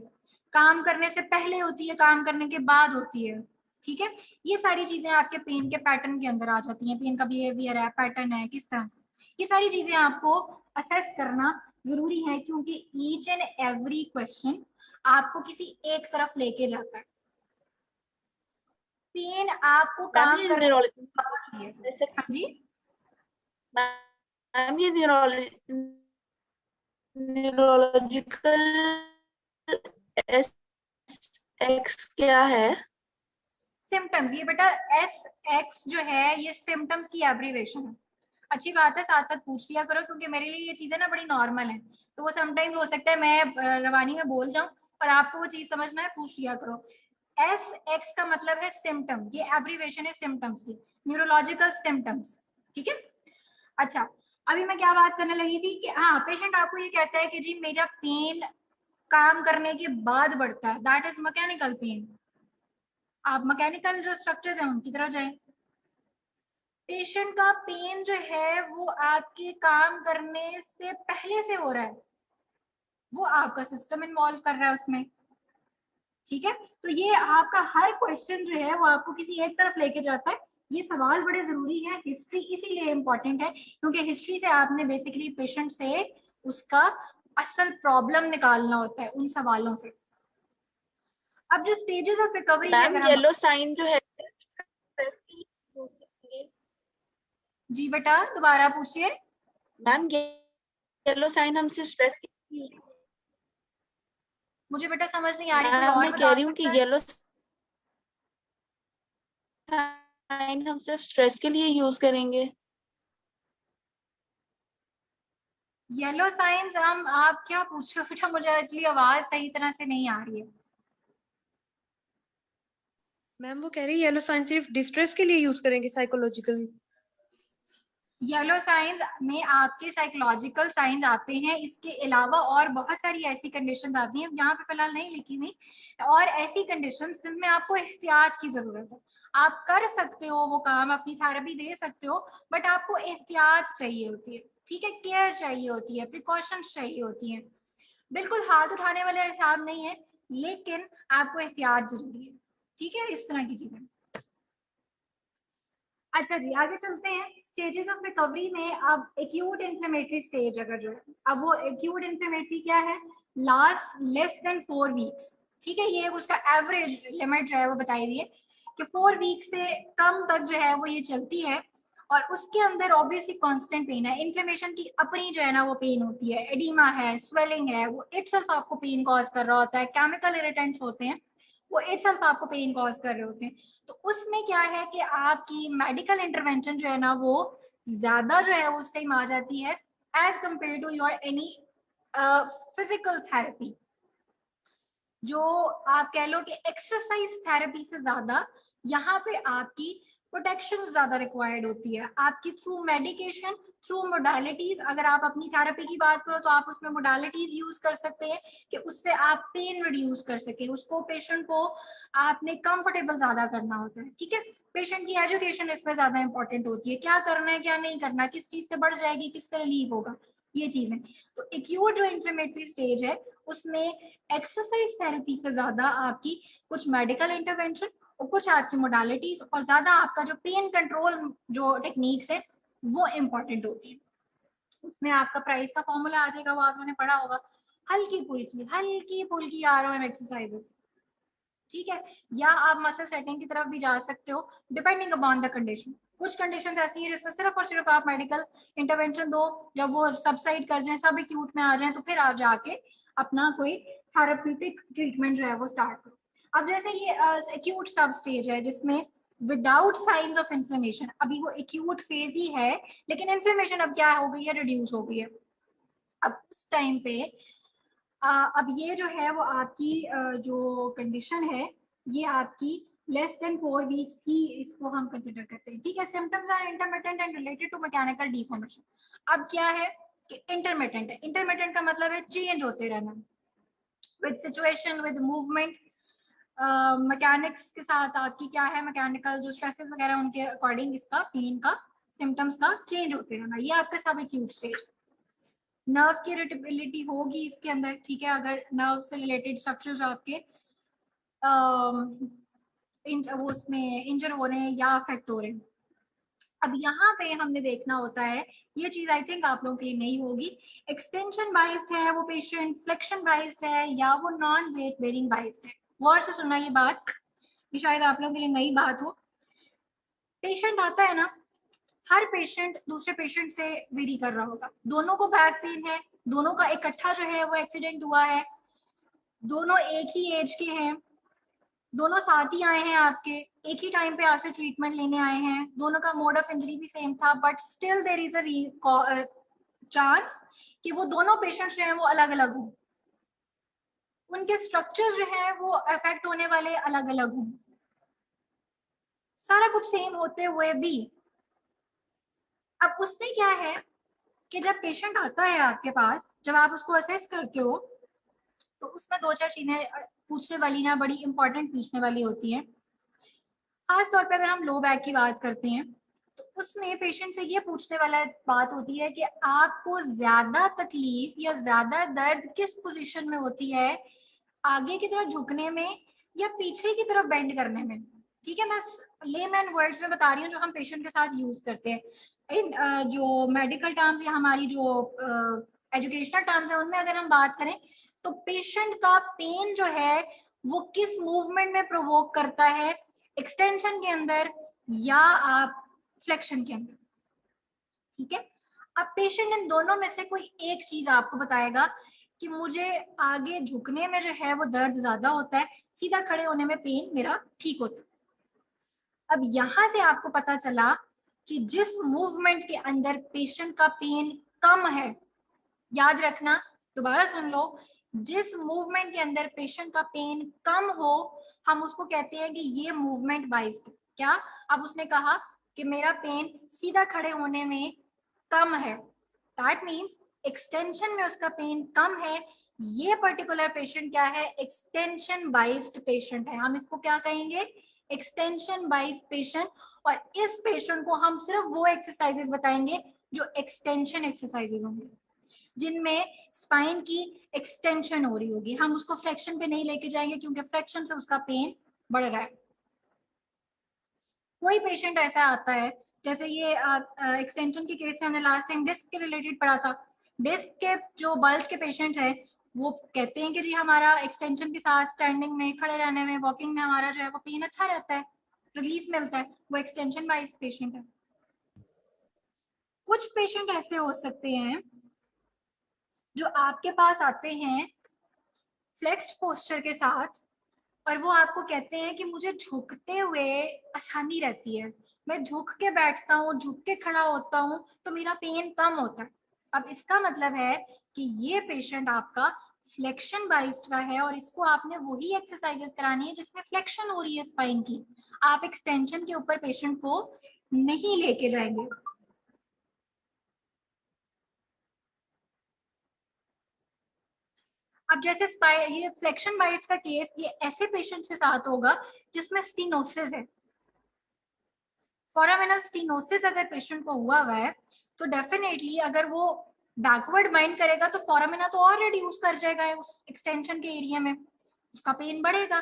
A: काम करने से पहले होती है, काम करने के बाद होती है। ठीक है, ये सारी चीजें आपके पेन के पैटर्न के अंदर आ जाती हैं, पेन का बिहेवियर है, पैटर्न है, किस तरह से, ये सारी चीजें आपको असेस करना जरूरी है, क्योंकि ईच एंड एवरी क्वेश्चन आपको किसी एक तरफ लेके जाता है। पेन आपको काम
C: ये
A: करने
C: न्यूरोलॉजी
A: हाँ जी,
C: मैम ये न्यूरोलॉजिकल एक्स क्या है?
A: सिम्टम्स, ये बेटा SX जो है ये सिम्टम्स की एब्रीवेशन है। अच्छी बात है, साथ साथ पूछ लिया करो, क्योंकि मेरे लिए ये चीजें ना बड़ी नॉर्मल है, तो वो समटाइम्स हो सकता है मैं रवानी में बोल जाऊं, और आपको वो चीज समझना है, पूछ लिया करो। SX का मतलब है सिम्टम, ये एब्रीवेशन है सिम्टम्स की, न्यूरोलॉजिकल सिम्टम्स। ठीक है, अच्छा, अभी मैं क्या बात करने लगी थी कि हाँ, पेशेंट आपको ये कहता है कि जी मेरा पेन काम करने के बाद बढ़ता है, दैट इज मैकेनिकल पेन। आप मैकेनिकल जो स्ट्रक्चर्स हैं उनकी तरफ जाएं। पेशेंट का पेन जो है वो आपके काम करने से पहले से हो रहा है, वो आपका सिस्टम इन्वॉल्व कर रहा है उसमें। ठीक है, तो ये आपका हर क्वेश्चन जो है वो आपको किसी एक तरफ लेके जाता है। ये सवाल बड़े जरूरी है, हिस्ट्री इसीलिए इम्पोर्टेंट है, क्योंकि हिस्ट्री से आपने बेसिकली पेशेंट से उसका असल प्रॉब्लम निकालना होता है उन सवालों से। अब जो स्टेजेस ऑफ रिकवरी की
C: मैम
A: अगर हम,
C: येलो साइन जो है stress के लिए use करेंगे।
A: जी बेटा दोबारा पूछिए।
C: मैम येलो साइन हमसे स्ट्रेस के लिए use
A: मुझे बेटा समझ नहीं आ रही, कोई
C: मैम
A: और
C: मैं कह
A: बता
C: रही हूँ कि
A: सकता है?
C: येलो साइन हम सिर्फ स्ट्रेस के लिए यूज करेंगे।
A: येलो साइंस हम, आप क्या पूछ रहे हो बेटा, मुझे एक्चुअली आवाज सही तरह से नहीं आ रही है।
B: मैम वो कह रही है येलो साइन सिर्फ डिस्ट्रेस के लिए यूज करेंगे साइकोलॉजिकल।
A: येलो साइंस में आपके साइकोलॉजिकल साइंस आते हैं, इसके अलावा और बहुत सारी ऐसी कंडीशंस आती हैं, यहाँ पे फिलहाल नहीं लिखी हुई, और ऐसी कंडीशंस जिनमें आपको एहतियात की जरूरत है। आप कर सकते हो वो काम, अपनी थेरेपी दे सकते हो, बट आपको एहतियात चाहिए होती है। ठीक है, केयर चाहिए होती है, प्रिकॉशंस चाहिए होती हैं। बिल्कुल हाथ उठाने वाले हिसाब नहीं है, लेकिन आपको एहतियात जरूरी है। ठीक है, इस तरह की चीजें। अच्छा जी, आगे चलते हैं। स्टेजेस ऑफ रिकवरी में अब एक्यूट इन्फ्लेमेटरी स्टेज अगर जो है, अब वो एक्यूट इन्फ्लेमेटरी क्या है, लास्ट लेस देन 4 वीक्स। ठीक है, ये उसका एवरेज लिमिट जो है वो बताई हुई है कि 4 वीक से कम तक जो है वो ये चलती है, और उसके अंदर ऑब्वियसली कांस्टेंट पेन है। इन्फ्लेमेशन की अपनी जो है ना वो पेन होती है, एडिमा है, स्वेलिंग है, वो इटसेल्फ आपको पेन कॉज कर रहा होता है, केमिकल इरिटेंट्स होते हैं, वो इटसेल्फ आपको पेन कॉज कर रहे होते हैं। तो उसमें क्या है कि आपकी मेडिकल इंटरवेंशन जो है ना वो ज्यादा जो है उस टाइम आ जाती है as compare to your any physical therapy. जो आप कह लो कि एक्सरसाइज थेरेपी से ज्यादा यहाँ पे आपकी प्रोटेक्शन ज्यादा रिक्वायर्ड होती है आपकी थ्रू मेडिकेशन, थ्रू मोडालिटीज। अगर आप अपनी थेरेपी की बात करो तो आप उसमें मोडालिटीज यूज कर सकते हैं कि उससे आप पेन रिड्यूस कर सके, उसको पेशेंट को आपने कंफर्टेबल ज्यादा करना होता है। ठीक है, पेशेंट की एजुकेशन इसमें ज्यादा इंपॉर्टेंट होती है, क्या करना है क्या नहीं करना, किस चीज से बढ़ जाएगी किससे रिलीव होगा, ये चीजें। तो एक्यूट जो इन्फ्लेमेटरी स्टेज है उसमें एक्सरसाइज थेरेपी से ज्यादा आपकी कुछ मेडिकल इंटरवेंशन और कुछ आपकी मोडालिटीज और ज्यादा आपका जो पेन कंट्रोल जो टेक्निक्स है वो इम्पोर्टेंट होती है। उसमें आपका प्राइस का फॉर्मूला आ जाएगा, वो आपने पढ़ा होगा, हल्की फुल्की आरओएम एक्सरसाइजेस। ठीक है, या आप मसल सेटिंग की तरफ भी जा सकते हो डिपेंडिंग अपॉन द कंडीशन। कुछ कंडीशन ऐसी है जिसमें सिर्फ और सिर्फ आप मेडिकल इंटरवेंशन दो, जब वो सबसाइड कर जाए, सब एक्यूट में आ जाए, तो फिर आप जाके अपना कोई थेरेप्यूटिक ट्रीटमेंट जो है वो स्टार्ट करो। अब जैसे ये एक्यूट सब स्टेज है जिसमें विदाउट साइंस ऑफ इन्फ्लेमेशन, अभी वो एक्यूट फेज ही है लेकिन इन्फ्लेमेशन अब क्या हो गई है, रिड्यूस हो गई है। अब उस टाइम पे अब ये जो है वो आपकी जो कंडीशन है ये आपकी लेस देन 4 वीक्स ही इसको हम कंसिडर करते हैं। ठीक है, symptoms are intermittent and related to mechanical deformation. अब क्या है कि इंटरमिटेंट है, इंटरमिटेंट का मतलब है चेंज होते रहना with situation, with movement, mechanics के साथ आपकी क्या है, मैकेनिकल जो स्ट्रेसेस वगैरह उनके अकॉर्डिंग इसका पेन का सिम्टम्स का चेंज होते रहना, ये आपका सब एक्यूट स्टेज। नर्व की इरिटेबिलिटी होगी इसके अंदर। ठीक है, अगर नर्व से रिलेटेड स्ट्रक्चर्स आपके वो उसमें इंजर हो रहे हैं या अफेक्ट हो रहे हैं। अब यहाँ पे हमने देखना होता है, ये चीज आई थिंक आप लोगों के लिए नहीं होगी, एक्सटेंशन बाइस्ड है वो पेशेंट, फ्लेक्शन बाइस्ड है या वो नॉन वेट बेरिंग बाइस्ड है। गौर से सुनना ये बात, ये शायद आप लोगों के लिए नई बात हो। पेशेंट आता है ना, हर पेशेंट दूसरे पेशेंट से वेरी कर रहा होगा, दोनों को बैक पेन है, दोनों का इकट्ठा जो है वो एक्सीडेंट हुआ है, दोनों एक ही एज के हैं, दोनों साथ ही आए हैं आपके, एक ही टाइम पे आपसे ट्रीटमेंट लेने आए हैं, दोनों का मोड ऑफ इंजरी भी सेम था, but still there is a chance कि वो दोनों पेशेंट्स जो हैं वो अलग अलग हों, उनके स्ट्रक्चर्स जो हैं वो अफेक्ट होने वाले अलग अलग हों, सारा कुछ सेम होते हुए भी। अब उसमें क्या है कि जब पेशेंट आता है आपके पास, जब आप उसको असेस करते हो तो उसमें 2-4 चीजें पूछने वाली ना बड़ी इंपॉर्टेंट पूछने वाली होती है। खास तौर पे अगर हम लो बैक की बात करते हैं तो उसमें पेशेंट से ये पूछने वाला बात होती है कि आपको ज्यादा तकलीफ या ज्यादा दर्द किस पोजीशन में होती है, आगे की तरफ झुकने में या पीछे की तरफ बेंड करने में। ठीक है, मैं लेमैन वर्ड्स में बता रही हूँ जो हम पेशेंट के साथ यूज करते हैं। इन जो मेडिकल टर्म्स या हमारी जो एजुकेशनल टर्म्स है उनमें अगर हम बात करें तो पेशेंट का पेन जो है वो किस मूवमेंट में प्रोवोक करता है, एक्सटेंशन के अंदर या आप फ्लेक्शन के अंदर। ठीक है, अब पेशेंट इन दोनों में से कोई एक चीज आपको बताएगा कि मुझे आगे झुकने में जो है वो दर्द ज्यादा होता है, सीधा खड़े होने में पेन मेरा ठीक होता है। अब यहां से आपको पता चला कि जिस मूवमेंट के अंदर पेशेंट का पेन कम है, याद रखना, दोबारा सुन लो, जिस मूवमेंट के अंदर पेशेंट का पेन कम हो हम उसको कहते हैं कि ये मूवमेंट बाइस्ड। क्या, अब उसने कहा कि मेरा पेन सीधा खड़े होने में कम है, दैट मीन्स एक्सटेंशन में उसका पेन कम है। ये पर्टिकुलर पेशेंट क्या है, एक्सटेंशन बाइस्ड पेशेंट है, हम इसको क्या कहेंगे, एक्सटेंशन बाइस्ड पेशेंट। और इस पेशेंट को हम सिर्फ वो एक्सरसाइजेस बताएंगे जो एक्सटेंशन एक्सरसाइजेस होंगे, जिनमें स्पाइन की एक्सटेंशन हो रही होगी, हम उसको फ्लेक्शन पे नहीं लेके जाएंगे क्योंकि फ्लेक्शन से उसका पेन बढ़ रहा है। कोई पेशेंट ऐसा आता है, जैसे ये एक्सटेंशन के केस में हमने लास्ट टाइम डिस्क के रिलेटेड पढ़ा था, डिस्क के जो बल्ज के पेशेंट हैं वो कहते हैं कि जी हमारा एक्सटेंशन के साथ स्टैंडिंग में, खड़े रहने में, वॉकिंग में हमारा जो है वो पेन अच्छा रहता है, रिलीफ मिलता है, वो एक्सटेंशन वाइज पेशेंट है। कुछ पेशेंट ऐसे हो सकते हैं जो आपके पास आते हैं फ्लेक्स्ड पोस्चर के साथ, और वो आपको कहते हैं कि मुझे झुकते हुए आसानी रहती है, मैं झुक के बैठता हूँ, झुक के खड़ा होता हूँ तो मेरा पेन कम होता है। अब इसका मतलब है कि ये पेशेंट आपका फ्लेक्शन बाइज्ड का है और इसको आपने वही एक्सरसाइजेस करानी है जिसमें फ्लेक्शन हो रही है स्पाइन की। आप एक्सटेंशन के ऊपर पेशेंट को नहीं लेके जाएंगे। अब जैसे ये फ्लेक्शन बाइज का केस ये ऐसे पेशेंट के साथ होगा जिसमें स्टीनोसिस है। फोरामिनल स्टीनोसिस अगर पेशेंट को हुआ है तो डेफिनेटली अगर वो बैकवर्ड बाइंड करेगा तो फोरामिना तो और रिड्यूस कर जाएगा उस एक्सटेंशन के एरिया में, उसका पेन बढ़ेगा।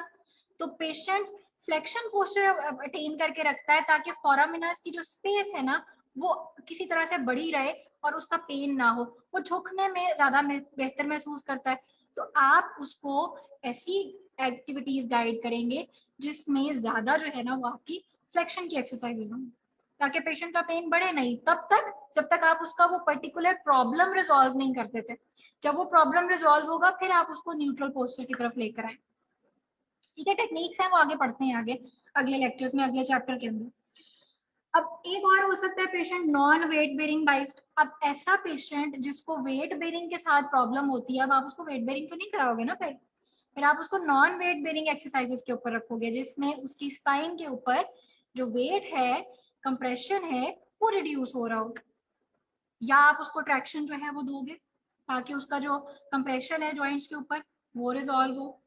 A: तो पेशेंट फ्लेक्शन पोस्चर अटेन करके रखता है ताकि फोरामिना की जो स्पेस है ना वो किसी तरह से बढ़ी रहे और उसका पेन ना हो, वो झुकने में ज्यादा बेहतर महसूस करता है। तो आप उसको ऐसी एक्टिविटीज गाइड करेंगे जिसमें ज्यादा जो है ना वो आपकी फ्लेक्शन की एक्सरसाइजेज हों ताकि पेशेंट का पेन बढ़े नहीं तब तक जब तक आप उसका वो पर्टिकुलर प्रॉब्लम रिजॉल्व नहीं कर देते। जब वो प्रॉब्लम रिजॉल्व होगा फिर आप उसको न्यूट्रल पोस्चर की तरफ लेकर आए। ठीक है, टेक्निक्स हैं वो आगे पढ़ते हैं आगे अगले लेक्चर्स में, अगले चैप्टर के अंदर। अब एक और हो सकता है patient non weight bearing biased. अब ऐसा पेशेंट जिसको वेट बेरिंग के साथ प्रॉब्लम होती है, अब आप उसको वेट बेरिंग तो नहीं कराओगे ना, फिर आप उसको नॉन वेट बेरिंग एक्सरसाइजेस के ऊपर रखोगे जिसमें उसकी स्पाइन के ऊपर जो वेट है, कंप्रेशन है, वो रिड्यूस हो रहा हो, या आप उसको ट्रैक्शन जो है वो दोगे ताकि उसका जो कंप्रेशन है जॉइंट्स के ऊपर वो रिजॉल्व हो।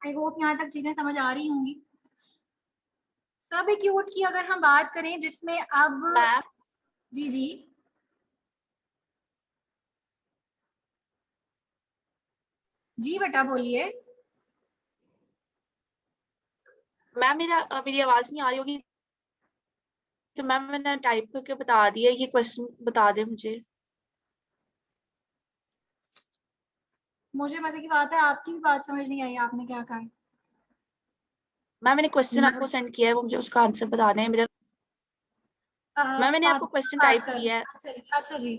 A: आई होप यहाँ तक चीजें समझ आ रही होंगी। सब एक्यूट की अगर हम बात करें जिसमें अब
C: मैम
A: जी जी जी बेटा बोलिए।
C: मैम मेरी आवाज नहीं आ रही होगी तो मैम मैंने टाइप करके बता दिया, ये क्वेश्चन बता दे मुझे।
A: मुझे मजे की बात है आपकी भी बात समझ नहीं आई, आपने क्या कहा है?
C: मैम मैंने क्वेश्चन आपको सेंड किया है, वो मुझे उसका आंसर बता दें। मेरा मैम मैंने आपको क्वेश्चन
A: बात
C: टाइप
A: कर,
C: किया है।
A: अच्छा जी अच्छा जी।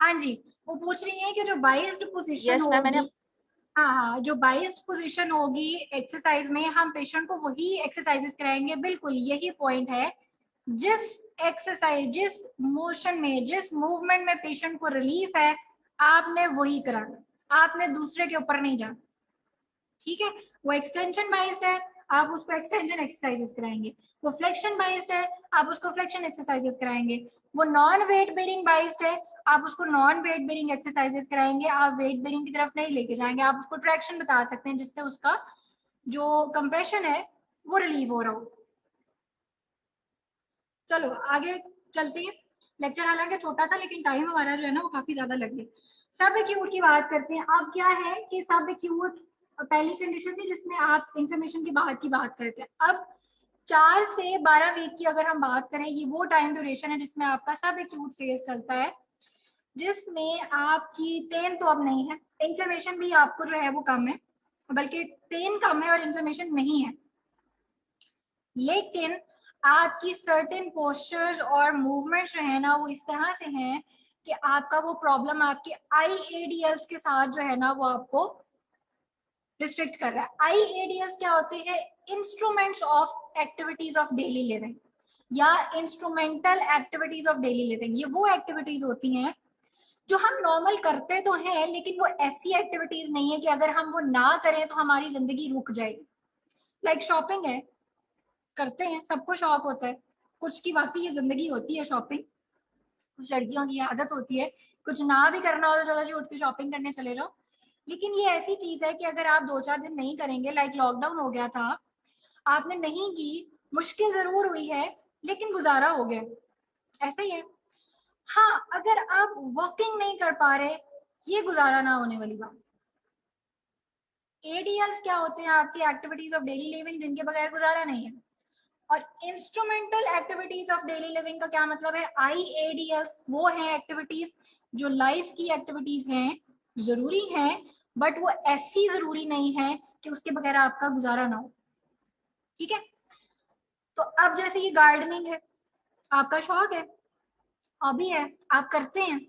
A: हाँ जी, वो पूछ रही है कि जो बाइस्ड पोजीशन
C: यस मैम मैंने
A: होगी, हाँ हाँ, जो बाइस्ड पोजीशन होगी एक्सरसाइज में हम पेशेंट को वही एक्सरसाइजेस कराएंगे। बिल्कुल यही पॉइंट है, जिस एक्सरसाइज जिस मोशन में जिस मूवमेंट में पेशेंट को रिलीफ है आपने वही कराना, आपने दूसरे के ऊपर नहीं जाना। ठीक है, वो एक्सटेंशन बाइस्ड है आप उसको एक्सटेंशन एक्सरसाइजेस कराएंगे, वो फ्लेक्शन बाइस्ड है आप उसको फ्लेक्शन एक्सरसाइजेस कराएंगे, वो नॉन वेट बेरिंग बाइस्ड है आप उसको नॉन वेट बेरिंग एक्सरसाइजेस कराएंगे। आप वेट बेरिंग की तरफ नहीं लेके जाएंगे, आप उसको ट्रैक्शन बता सकते हैं जिससे उसका जो कंप्रेशन है वो रिलीव हो रहा हो। चलो आगे चलते हैं। लेक्चर हालांकि छोटा था लेकिन टाइम हमारा जो है ना वो काफी ज्यादा लग गया। सब एक्यूट की बात करते हैं। अब क्या है कि सब एक्यूट पहली कंडीशन थी जिसमें आप इंफॉर्मेशन की बात करते हैं। अब 4 से 12 वीक की अगर हम बात करें, ये वो टाइम ड्यूरेशन है जिसमें आपका सब एक्यूट फेज चलता है, जिसमें आपकी पेन तो अब नहीं है, इंफ्लेमेशन भी आपको जो है वो कम है, बल्कि पेन कम है और इंफ्लेमेशन नहीं है, लेकिन आपकी सर्टेन पोस्चर्स और मूवमेंट्स जो है ना वो इस तरह से हैं कि आपका वो प्रॉब्लम आपके IADLs के साथ जो है ना वो आपको रिस्ट्रिक्ट कर रहा है। IADLs क्या होते हैं? Instruments of activities of daily living या instrumental activities of daily living. ये वो एक्टिविटीज होती हैं जो हम नॉर्मल करते तो हैं लेकिन वो ऐसी एक्टिविटीज नहीं है कि अगर हम वो ना करें तो हमारी जिंदगी रुक जाएगी। लाइक शॉपिंग है, करते हैं, सबको शौक होता है, कुछ की वाकई ये जिंदगी होती है शॉपिंग, कुछ लड़कियों की आदत होती है कुछ ना भी करना हो तो चलो जी उठ के शॉपिंग करने चले जाओ। लेकिन ये ऐसी चीज है कि अगर आप 2-4 दिन नहीं करेंगे, लाइक लॉकडाउन हो गया था, आपने नहीं की, मुश्किल जरूर हुई है लेकिन गुजारा हो गया, ऐसा ही है। हाँ, अगर आप वॉकिंग नहीं कर पा रहे, ये गुजारा ना होने वाली बात। ADLs क्या होते हैं? आपकी एक्टिविटीज ऑफ डेली लिविंग जिनके बगैर गुजारा नहीं है। और instrumental activities of daily living का क्या मतलब है? IADLs वो हैं एक्टिविटीज जो लाइफ की एक्टिविटीज हैं, जरूरी हैं, बट वो ऐसी जरूरी नहीं है कि उसके बगैर आपका गुजारा ना हो। ठीक है, तो अब जैसे ये गार्डनिंग है, आपका शौक है, हॉबी है, आप करते हैं,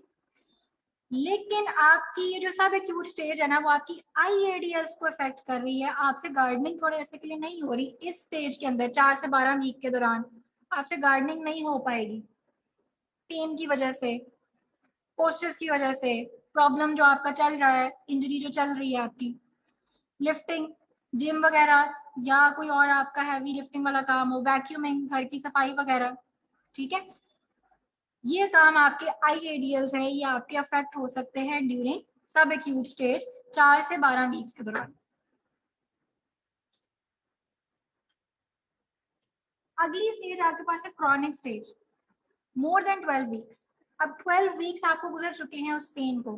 A: लेकिन आपकी ये जो सब एक्यूट स्टेज है ना, वो आपकी IADS को इफेक्ट कर रही है। आपसे गार्डनिंग थोड़े अरसे के लिए नहीं हो रही इस स्टेज के अंदर, 4 से 12 वीक के दौरान आपसे गार्डनिंग नहीं हो पाएगी, पेन की वजह से, पोस्चर्स की वजह से, प्रॉब्लम जो आपका चल रहा है, इंजरी जो चल रही है आपकी, लिफ्टिंग, जिम वगैरह, या कोई और आपका हैवी लिफ्टिंग वाला काम हो, वैक्यूमिंग, घर की सफाई वगैरह, ठीक है, ये काम आपके IADS है, ये आपके अफेक्ट हो सकते हैं ड्यूरिंग सब एक्यूट स्टेज 4 से 12 वीक्स के दौरान। अगली स्टेज आपके पास है chronic stage, more than 12 weeks. अब 12 वीक्स आपको गुजर चुके हैं उस पेन को,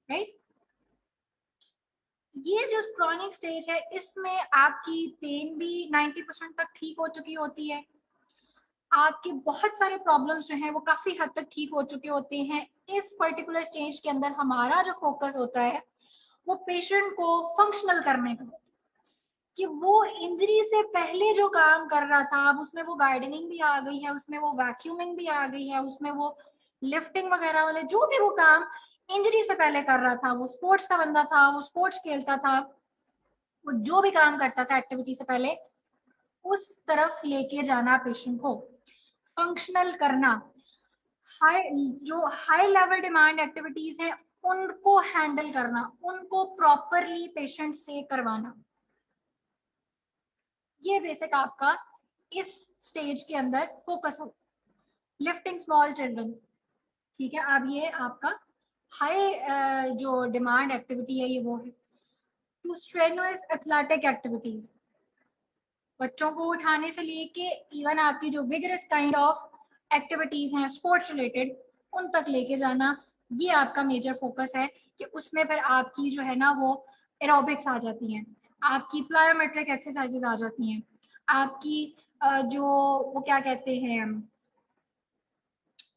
A: राइट? ये जो क्रॉनिक स्टेज है, इसमें आपकी पेन भी 90% तक ठीक हो चुकी होती है, आपके बहुत सारे प्रॉब्लम्स जो हैं वो काफी हद तक ठीक हो चुके होते हैं। इस पर्टिकुलर स्टेज के अंदर हमारा जो फोकस होता है वो पेशेंट को फंक्शनल करने का, कि वो इंजरी से पहले जो काम कर रहा था, अब उसमें वो गार्डनिंग भी आ गई है, उसमें वो वैक्यूमिंग भी आ गई है, उसमें वो लिफ्टिंग वगैरह वाले जो भी वो काम इंजरी से पहले कर रहा था, वो स्पोर्ट्स का बंदा था, वो स्पोर्ट्स खेलता था, वो जो भी काम करता था एक्टिविटी से पहले, उस तरफ लेके जाना पेशेंट को, फंक्शनल करना, जो हाई लेवल डिमांड एक्टिविटीज हैं उनको हैंडल करना, उनको प्रॉपरली पेशेंट से करवाना, ये बेसिक आपका इस स्टेज के अंदर फोकस हो। लिफ्टिंग स्मॉल चिल्ड्रन, ठीक है, अब ये आपका हाई जो डिमांड एक्टिविटी है ये वो है। टू स्ट्रेनुअस एथलेटिक एक्टिविटीज, बच्चों को उठाने से लेके इवन आपकी जो विगरस काइंड ऑफ एक्टिविटीज हैं स्पोर्ट्स रिलेटेड, उन तक लेके जाना, ये आपका मेजर फोकस है, कि उसमें फिर आपकी जो है ना वो एरोबिक्स आ जाती हैं, आपकी प्लायोमेट्रिक एक्सरसाइजेज आ जाती हैं, आपकी जो वो क्या कहते हैं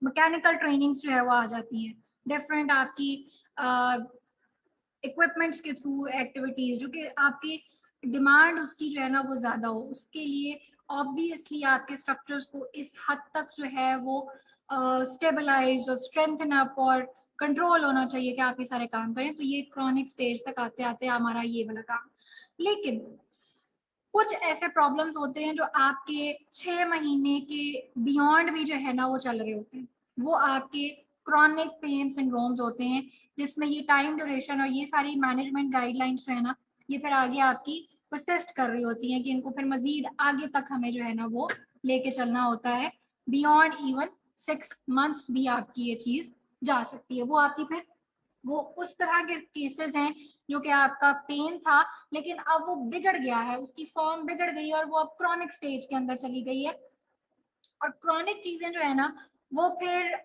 A: मैकेनिकल ट्रेनिंग्स जो है वो आ जाती हैं, डिफरेंट आपकी इक्विपमेंट्स के थ्रू एक्टिविटीज, जो कि आपकी डिमांड उसकी जो है ना वो ज्यादा हो, उसके लिए ऑब्वियसली आपके स्ट्रक्चर्स को इस हद तक जो है वो स्टेबलाइज और स्ट्रेंथन अप और कंट्रोल होना चाहिए कि आप ये सारे काम करें। तो ये क्रॉनिक स्टेज तक आते आते हमारा ये वाला काम। लेकिन कुछ ऐसे प्रॉब्लम्स होते हैं जो आपके 6 महीने के बियॉन्ड भी जो है ना वो चल रहे होते हैं, वो आपके क्रॉनिक पेन सिंड्रोम्स होते हैं, जिसमें ये टाइम ड्यूरेशन और ये सारी मैनेजमेंट गाइडलाइंस जो है ना ये फिर आगे आपकी परसिस्ट कर रही होती हैं, कि इनको फिर मजीद आगे तक हमें जो है ना वो लेके चलना होता है, बियॉन्ड इवन 6 मंथ्स भी आपकी ये चीज जा सकती है। वो आपकी फिर वो उस तरह के केसेस हैं जो कि आपका पेन था लेकिन अब वो बिगड़ गया है, उसकी फॉर्म बिगड़ गई है और वो अब क्रॉनिक स्टेज के अंदर चली गई है। और क्रॉनिक चीजें जो है ना वो फिर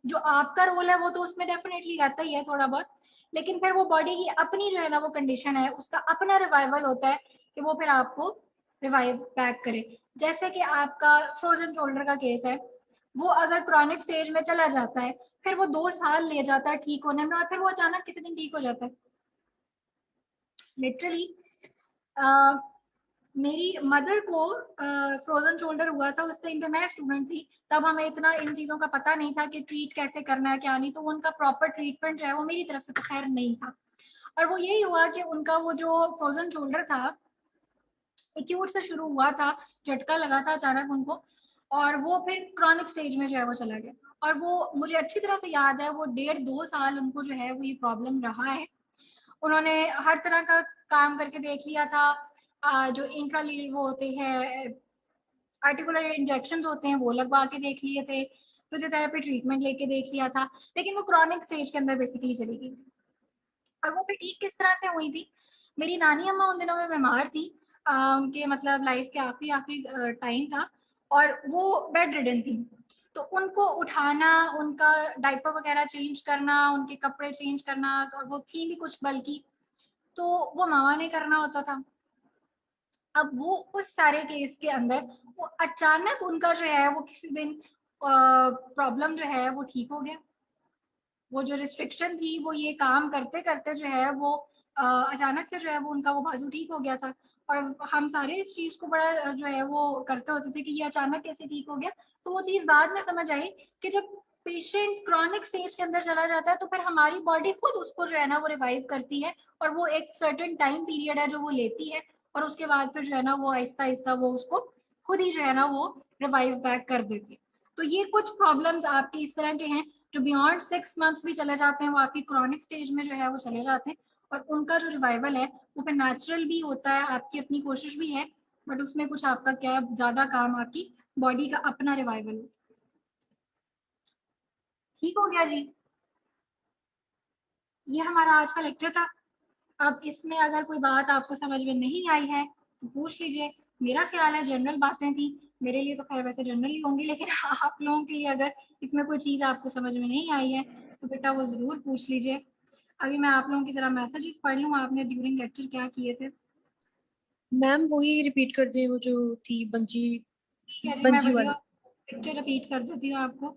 A: जो आपका रोल है वो तो उसमें डेफिनेटली रहता ही है थोड़ा बहुत, लेकिन फिर वो बॉडी की अपनी जो है ना वो कंडीशन है, उसका अपना रिवाइवल होता है कि वो फिर आपको रिवाइव बैक करे। जैसे कि आपका फ्रोजन शोल्डर का केस है, वो अगर क्रॉनिक स्टेज में चला जाता है फिर वो 2 साल ले जाता है ठीक होने में, और फिर वो अचानक किसी दिन ठीक हो जाता है लिटरली। मेरी मदर को फ्रोजन शोल्डर हुआ था, उस टाइम पे मैं स्टूडेंट थी, तब हमें इतना इन चीज़ों का पता नहीं था कि ट्रीट कैसे करना है क्या नहीं, तो उनका प्रॉपर ट्रीटमेंट जो है वो मेरी तरफ से तो खैर नहीं था। और वो यही हुआ कि उनका वो जो फ्रोजन शोल्डर था एक्यूट से शुरू हुआ था, झटका लगा था अचानक उनको, और वो फिर क्रॉनिक स्टेज में जो है वो चला गया। और वो मुझे अच्छी तरह से याद है, वो 1.5-2 साल उनको जो है वो ये प्रॉब्लम रहा है। उन्होंने हर तरह का काम करके देख लिया था, जो इंट्रालीड वो होते हैं आर्टिकुलर इंजेक्शन होते हैं वो लगवा के देख लिए थे, फिजियोथेरेपी ट्रीटमेंट लेके देख लिया था, लेकिन वो क्रॉनिक स्टेज के अंदर बेसिकली चली गई। और वो भी ठीक किस तरह से हुई थी, मेरी नानी अम्मा उन दिनों में बीमार थी, उनके मतलब लाइफ के आखिरी टाइम था, और वो बेड रिडन थी, तो उनको उठाना, उनका डायपर वगैरह चेंज करना, उनके कपड़े चेंज करना, और वो थी भी कुछ बल्कि, तो वो मामा ने करना होता था। अब वो उस सारे केस के अंदर वो अचानक उनका जो है वो किसी दिन प्रॉब्लम जो है वो ठीक हो गया। वो जो रिस्ट्रिक्शन थी वो ये काम करते करते जो है वो अचानक से जो है वो उनका वो बाजू ठीक हो गया था। और हम सारे इस चीज को बड़ा जो है वो करते होते थे कि ये अचानक कैसे ठीक हो गया। तो वो चीज बाद में समझ आई कि जब पेशेंट क्रॉनिक स्टेज के अंदर चला जाता है तो फिर हमारी बॉडी खुद उसको जो है ना वो रिवाइव करती है, और वो एक सर्टेन टाइम पीरियड है जो वो लेती है, और उसके बाद फिर जो है ना वो आहिस्ता आहिस्ता वो उसको खुद ही जो है ना वो रिवाइव बैक कर देती है। तो ये कुछ प्रॉब्लम्स आपके इस तरह के हैं जो बियॉन्ड 6 मंथ्स भी चले जाते हैं, वो आपकी क्रॉनिक स्टेज में जो है वो चले जाते हैं, और उनका जो रिवाइवल है वो फिर नेचुरल भी होता है, आपकी अपनी कोशिश भी है, बट उसमें कुछ आपका क्या ज्यादा काम आपकी बॉडी का अपना रिवाइवल है। ठीक हो गया जी, ये हमारा आज का लेक्चर था। अब इसमें अगर कोई बात आपको समझ में नहीं आई है तो पूछ लीजिए। मेरा ख्याल है जनरल बातें थी, मेरे लिए तो खैर वैसे जनरल ही होंगी, लेकिन आप लोगों के लिए अगर इसमें कोई चीज़ आपको समझ में नहीं आई है तो बेटा वो ज़रूर पूछ लीजिए। अभी मैं आप लोगों की ज़रा मैसेजेस पढ़ लूँ, आपने ड्यूरिंग लेक्चर क्या किए थे।
B: मैम वही रिपीट कर दें, वो जो थी बंजी
A: ठीक है जी, मैं
B: बंजी
A: बढ़िया
B: वाली।
A: लेक्चर रिपीट कर देती हूँ आपको।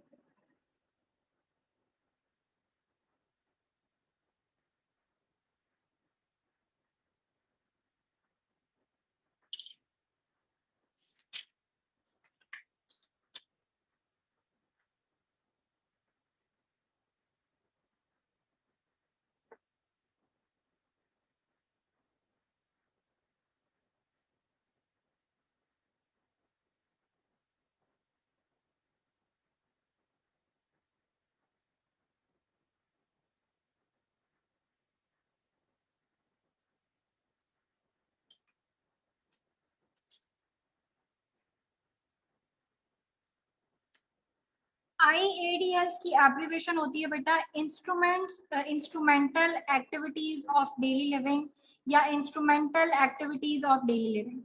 A: IADLs की एब्रिविएशन होती है बेटा instrumental activities of daily living या instrumental activities of daily living.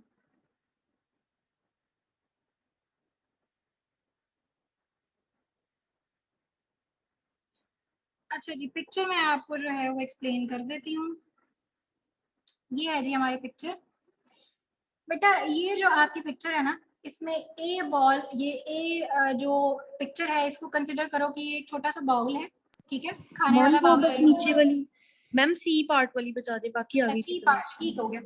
A: अच्छा जी, पिक्चर में आपको जो है वो एक्सप्लेन कर देती हूँ। ये है जी हमारी पिक्चर। बेटा ये जो आपकी पिक्चर है ना, इसमें ए बॉल, ये ए जो पिक्चर है इसको कंसिडर करो कि ये एक छोटा सा बाउल है, ठीक है, खाने
B: मैम
A: वाला
B: वो
A: बाउल
B: बस
A: है।
B: नीचे वाली, मैम सी पार्ट वाली बता दे, बाकी आ गई थी
A: सी
B: समझ।
A: पार्ट ठीक हो गया।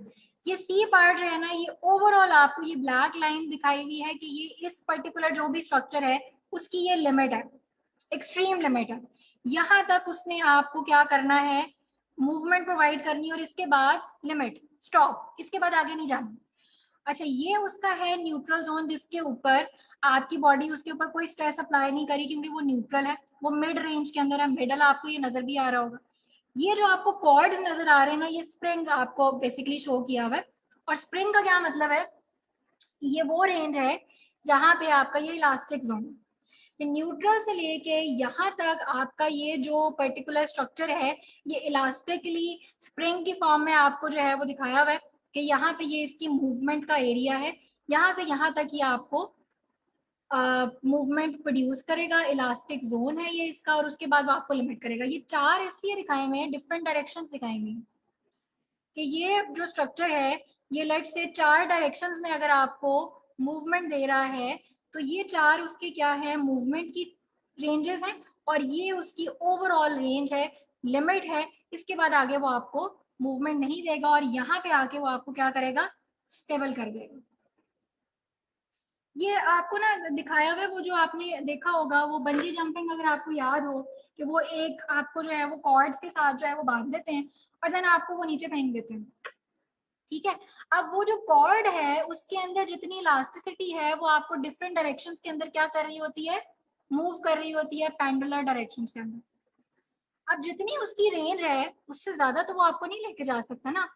A: ये सी पार्ट जो है ना, ये ओवरऑल आपको ये ब्लैक लाइन दिखाई हुई है कि ये इस पर्टिकुलर जो भी स्ट्रक्चर है उसकी ये लिमिट है, एक्सट्रीम लिमिट है। यहाँ तक उसने आपको क्या करना है, मूवमेंट प्रोवाइड करनी है, और इसके बाद लिमिट स्टॉप, इसके बाद आगे नहीं जाना। अच्छा, ये उसका है न्यूट्रल जोन जिसके ऊपर आपकी बॉडी उसके ऊपर कोई स्ट्रेस अप्लाई नहीं करी क्योंकि वो न्यूट्रल है, वो मिड रेंज के अंदर है। मिडल आपको ये नजर भी आ रहा होगा। ये जो आपको कॉर्ड्स नजर आ रहे हैं ना, ये स्प्रिंग आपको बेसिकली शो किया हुआ है। और स्प्रिंग का क्या मतलब है, ये वो रेंज है जहां पे आपका ये इलास्टिक जोन है। न्यूट्रल से लेके यहाँ तक आपका ये जो पर्टिकुलर स्ट्रक्चर है ये इलास्टिकली स्प्रिंग की फॉर्म में आपको जो है वो दिखाया हुआ है कि यहाँ पे ये इसकी मूवमेंट का एरिया है। यहाँ से यहाँ तक ये आपको मूवमेंट प्रोड्यूस करेगा, इलास्टिक जोन है ये इसका, और उसके बाद वो आपको लिमिट करेगा। ये चार इसलिए दिखाए हुए हैं, डिफरेंट डायरेक्शन दिखाए हुए हैं कि ये जो स्ट्रक्चर है ये लेट से चार डायरेक्शंस में अगर आपको मूवमेंट दे रहा है तो ये चार उसके क्या है, मूवमेंट की रेंजेस हैं, और ये उसकी ओवरऑल रेंज है, लिमिट है। इसके बाद आगे वो आपको मूवमेंट नहीं देगा, और यहाँ पे आके वो आपको क्या करेगा, स्टेबल कर देगा। ये आपको ना दिखाया हुआ है, वो जो आपने देखा होगा वो बंजी जंपिंग, अगर आपको याद हो कि वो एक आपको जो है वो कॉर्ड्स के साथ जो है वो बांध देते हैं और देन आपको वो नीचे फेंक देते हैं, ठीक है। अब वो जो कॉर्ड है उसके अंदर जितनी इलास्टिसिटी है वो आपको डिफरेंट डायरेक्शंस के अंदर क्या कर रही होती है, मूव कर रही होती है पेंडुलर डायरेक्शंस के अंदर। अब जितनी उसकी रेंज है उससे ज्यादा तो वो आपको नहीं लेके जा सकता ना,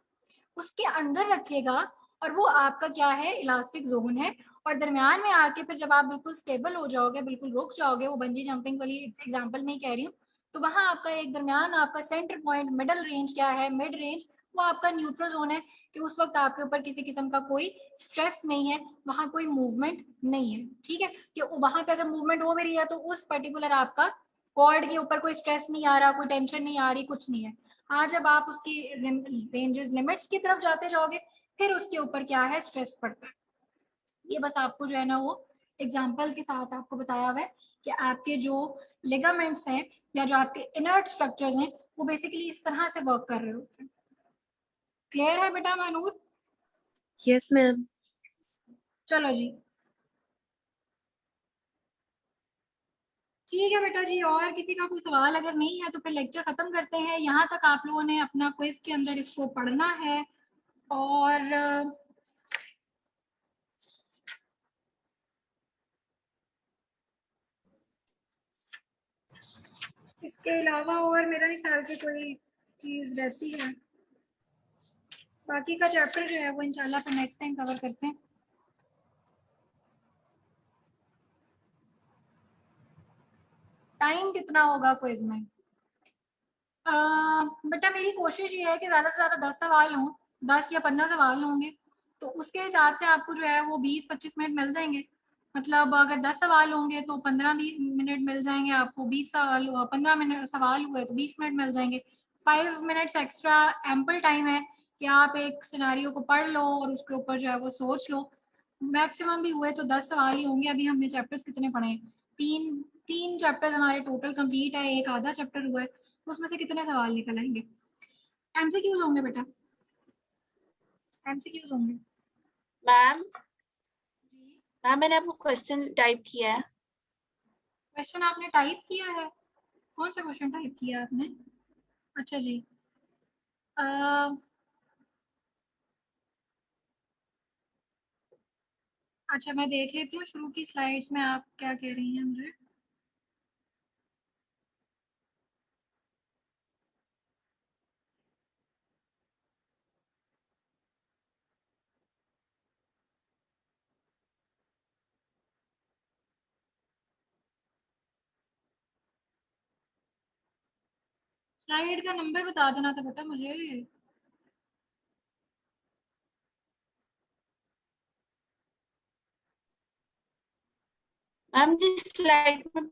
A: उसके अंदर रखेगा, और वो आपका क्या है, इलास्टिक जोन है। और दरमियान में आके फिर जब आप बिल्कुल स्टेबल हो जाओगे, बिल्कुल रुक जाओगे, वो बंजी जंपिंग वाली एग्जांपल में ही कह रही हूँ, तो वहां आपका एक दरमियान आपका सेंटर पॉइंट, मिडल रेंज क्या है, मिड रेंज, वो आपका न्यूट्रल जोन है कि उस वक्त आपके ऊपर किसी किस्म का कोई स्ट्रेस नहीं है, वहां कोई मूवमेंट नहीं है, ठीक है। कि वहां पे अगर मूवमेंट हो भी रही है तो उस पर्टिकुलर आपका कॉर्ड के ऊपर कोई स्ट्रेस नहीं आ रहा, कोई टेंशन नहीं आ रही, कुछ नहीं है। हाँ, जब आप उसकी रेंजेस लिमिट्स की तरफ जाते जाओगे फिर उसके ऊपर क्या है, स्ट्रेस पड़ता है। ये बस आपको जो है ना वो एग्जांपल के साथ आपको बताया हुआ है कि आपके जो लिगामेंट्स हैं या जो आपके इनर्ट स्ट्रक्चर्स हैं वो बेसिकली इस तरह से वर्क कर रहे होते हैं। क्लियर है बेटा मानूर?
B: Yes ma'am.
A: चलो जी, ठीक है बेटा जी, और किसी का कोई सवाल अगर नहीं है तो फिर लेक्चर खत्म करते हैं। यहाँ तक आप लोगों ने अपना क्विज के अंदर इसको पढ़ना है। और इसके अलावा और मेरा नहीं ख्याल कि कोई चीज रहती है। बाकी का चैप्टर जो है वो इंशाल्लाह फिर नेक्स्ट टाइम कवर करते हैं। टाइम कितना होगा क्विज में? बेटा मेरी कोशिश ये है कि ज़्यादा से ज़्यादा 10 सवाल हों, 10 या 15 सवाल होंगे, तो उसके हिसाब से आपको जो है वो 20-25 मिनट मिल जाएंगे। मतलब अगर 10 सवाल होंगे तो 15-20 मिनट मिल जाएंगे आपको। 20 सवाल 15 मिनट सवाल हुए तो 20 मिनट मिल जाएंगे। 5 मिनट्स एक्स्ट्रा एम्पल टाइम है कि आप एक सिनारियो को पढ़ लो और उसके ऊपर जो है वो सोच लो। मैक्सिमम भी हुए तो 10 सवाल ही होंगे। अभी हमने चैप्टर्स कितने पढ़े हैं? तीन तीन चैप्टर्स हमारे टोटल कंप्लीट है, एक आधा चैप्टर हुआ है, तो उसमें से कितने सवाल निकल आएंगे? एमसीक्यूज होंगे बेटा, एमसीक्यूज होंगे।
C: मैम मैम मैंने आपको क्वेश्चन टाइप किया है।
A: क्वेश्चन आपने टाइप किया है? कौन सा क्वेश्चन टाइप किया आपने? अच्छा जी। अच्छा मैं देख लेती हूँ शुरू की स्लाइड्स में आप क्या कह रही हैं मुझे। स्लाइड का नंबर बता देना था बेटा मुझे।
C: मैम जिस स्लाइड में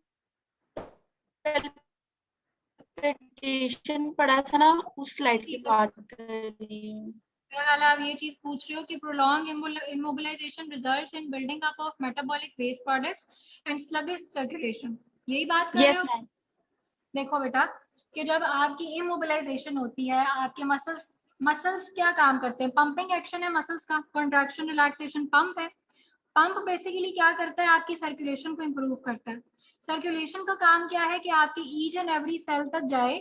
C: प्रेजेंटेशन पढ़ा था ना, उस स्लाइड की बात कर रही हूँ।
A: मेरा ख्याल है आप ये चीज पूछ रहे हो कि prolong immobilization results in building up of metabolic waste products and sluggish circulation, यही बात कर रहे
C: यस
A: हो?
C: मैम।
A: देखो बेटा कि जब आपकी इमोबिलाइजेशन होती है, आपके मसल्स मसल्स क्या काम करते हैं? पंपिंग एक्शन है मसल्स का, कॉन्ट्रैक्शन रिलैक्सेशन पंप है। पंप बेसिकली क्या करता है? आपकी सर्कुलेशन को इम्प्रूव करता है। सर्कुलेशन का काम क्या है कि आपकी ईच एंड एवरी सेल तक जाए,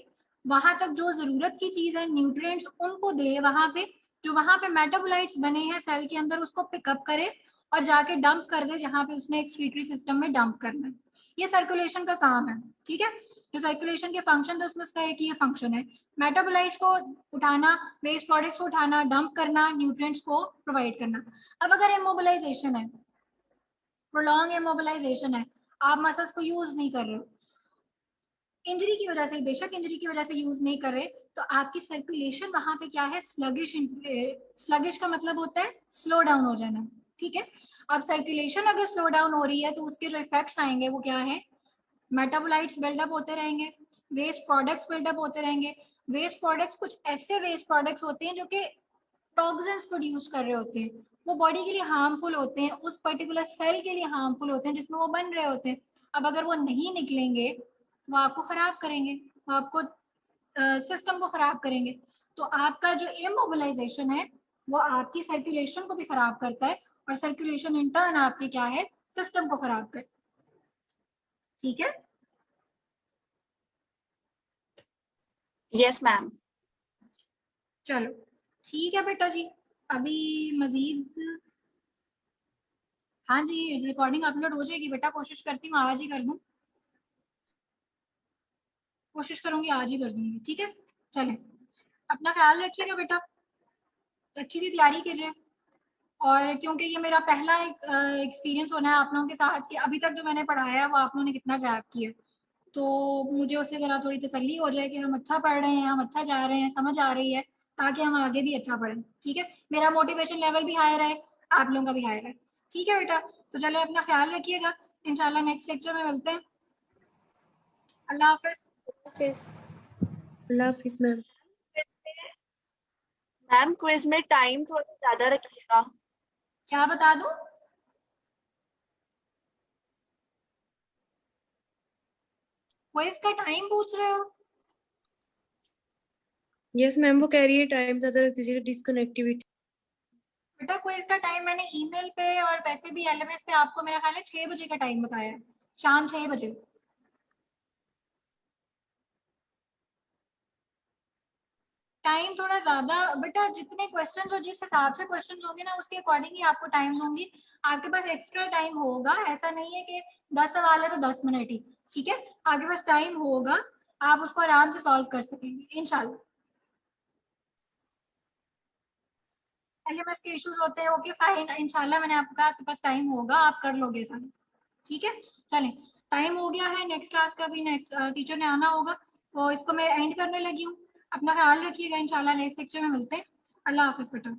A: वहां तक जो जरूरत की चीज है, न्यूट्रिएंट्स उनको दे, वहां पे जो वहां पे मेटाबोलाइट्स बने हैं सेल के अंदर उसको पिकअप करे और जाके डंप कर दे जहां पे उसने एक्सक्रीटरी सिस्टम में डंप करना है। ये सर्कुलेशन का काम है। ठीक है, जो सर्कुलेशन के फंक्शन है उसमें उसका एक ही फंक्शन है, मेटाबोलाइट्स को उठाना, वेस्ट प्रोडक्ट्स को उठाना, डंप करना, न्यूट्रिएंट्स को प्रोवाइड करना। अब अगर इमोबिलाइजेशन है, प्रोलॉन्ग इमोबिलाइजेशन है, आप मसल्स को यूज नहीं कर रहे हो, इंजरी की वजह से, बेशक इंजरी की वजह से यूज नहीं कर रहे, तो आपकी सर्कुलेशन वहां पे क्या है? स्लगिश। स्लगिश का मतलब होता है स्लो डाउन हो जाना। ठीक है, अब सर्कुलेशन अगर स्लो डाउन हो रही है तो उसके जो इफेक्ट्स आएंगे वो क्या है? मेटाबोलाइट्स बिल्डअप होते रहेंगे, वेस्ट प्रोडक्ट्स बिल्डअप होते रहेंगे। वेस्ट प्रोडक्ट्स कुछ ऐसे वेस्ट प्रोडक्ट्स होते हैं जो कि टॉक्सिन्स प्रोड्यूस कर रहे होते हैं, वो बॉडी के लिए हार्मफुल होते हैं, उस पर्टिकुलर सेल के लिए हार्मफुल होते हैं जिसमें वो बन रहे होते हैं। अब अगर वो नहीं निकलेंगे तो वो आपको खराब करेंगे, वो आपको सिस्टम को खराब करेंगे। तो आपका जो इमोबिलाइजेशन है वो आपकी सर्कुलेशन को भी खराब करता है, और सर्कुलेशन इन टर्न आपके क्या है? सिस्टम को खराब कर। ठीक है,
C: यस मैम।
A: चलो ठीक है बेटा जी। अभी मजीद, हाँ जी रिकॉर्डिंग अपलोड हो जाएगी बेटा, कोशिश करती हूँ आज ही कर दूँ, कोशिश करूंगी आज ही कर दूंगी। ठीक है, चलें, अपना ख्याल रखिएगा बेटा, अच्छी सी तैयारी कीजिए। और क्योंकि ये मेरा पहला एक एक्सपीरियंस होना है आप लोगों के साथ कि अभी तक जो मैंने पढ़ाया है वो आप लोगों ने कितना ग्रैब किया, तो मुझे उससे ज़रा थोड़ी तसल्ली हो जाए कि हम अच्छा पढ़ रहे हैं, हम अच्छा जा रहे हैं, समझ आ रही है, ताकि हम आगे भी अच्छा पढ़ें। ठीक है, मेरा मोटिवेशन लेवल भी हायर है, आप लोगों का भी हायर है। ठीक है बेटा, तो चले अपना ख्याल रखिएगा, इंशाल्लाह नेक्स्ट लेक्चर में मिलते हैं। अल्लाह हाफिज।
B: हाफिज। अल्लाह हाफिज मैम।
C: मैम क्विज में टाइम थोड़ा ज्यादा रखिएगा।
A: क्या बता दूं? क्विज का टाइम पूछ रहे हो?
B: यस मैम, वो कह रही है टाइम ज्यादा रख दीजिएगा, डिसकनेक्टिविटी।
A: बेटा क्विज का टाइम मैंने ईमेल पे और वैसे भी एलएमएस पे आपको मेरा ख्याल है 6 बजे का टाइम बताया है, शाम 6 बजे। टाइम थोड़ा ज्यादा बेटा, जितने क्वेश्चन और जिस हिसाब से क्वेश्चन होंगे ना उसके अकॉर्डिंग ही आपको टाइम दूंगी। आपके पास एक्स्ट्रा टाइम होगा, ऐसा नहीं है कि 10 सवाल है तो 10 मिनट ही, ठीक है। आपके पास टाइम होगा, आप उसको आराम से सॉल्व कर सकेंगे इंशाल्लाह। एलएमएस के इश्यूज होते हैं, ओके फाइन, इंशाल्लाह मैंने आपको कहा आपके पास टाइम होगा, आप कर लोगे आसानी से, ठीक है। चलें, टाइम हो गया है, नेक्स्ट क्लास का भी नेक्स्ट टीचर ने आना होगा, तो इसको मैं एंड करने लगी हूँ। अपना ख्याल रखिएगा, इंशाल्लाह नेक्स्ट लेक्चर में मिलते हैं। अल्लाह हाफिज बेटा।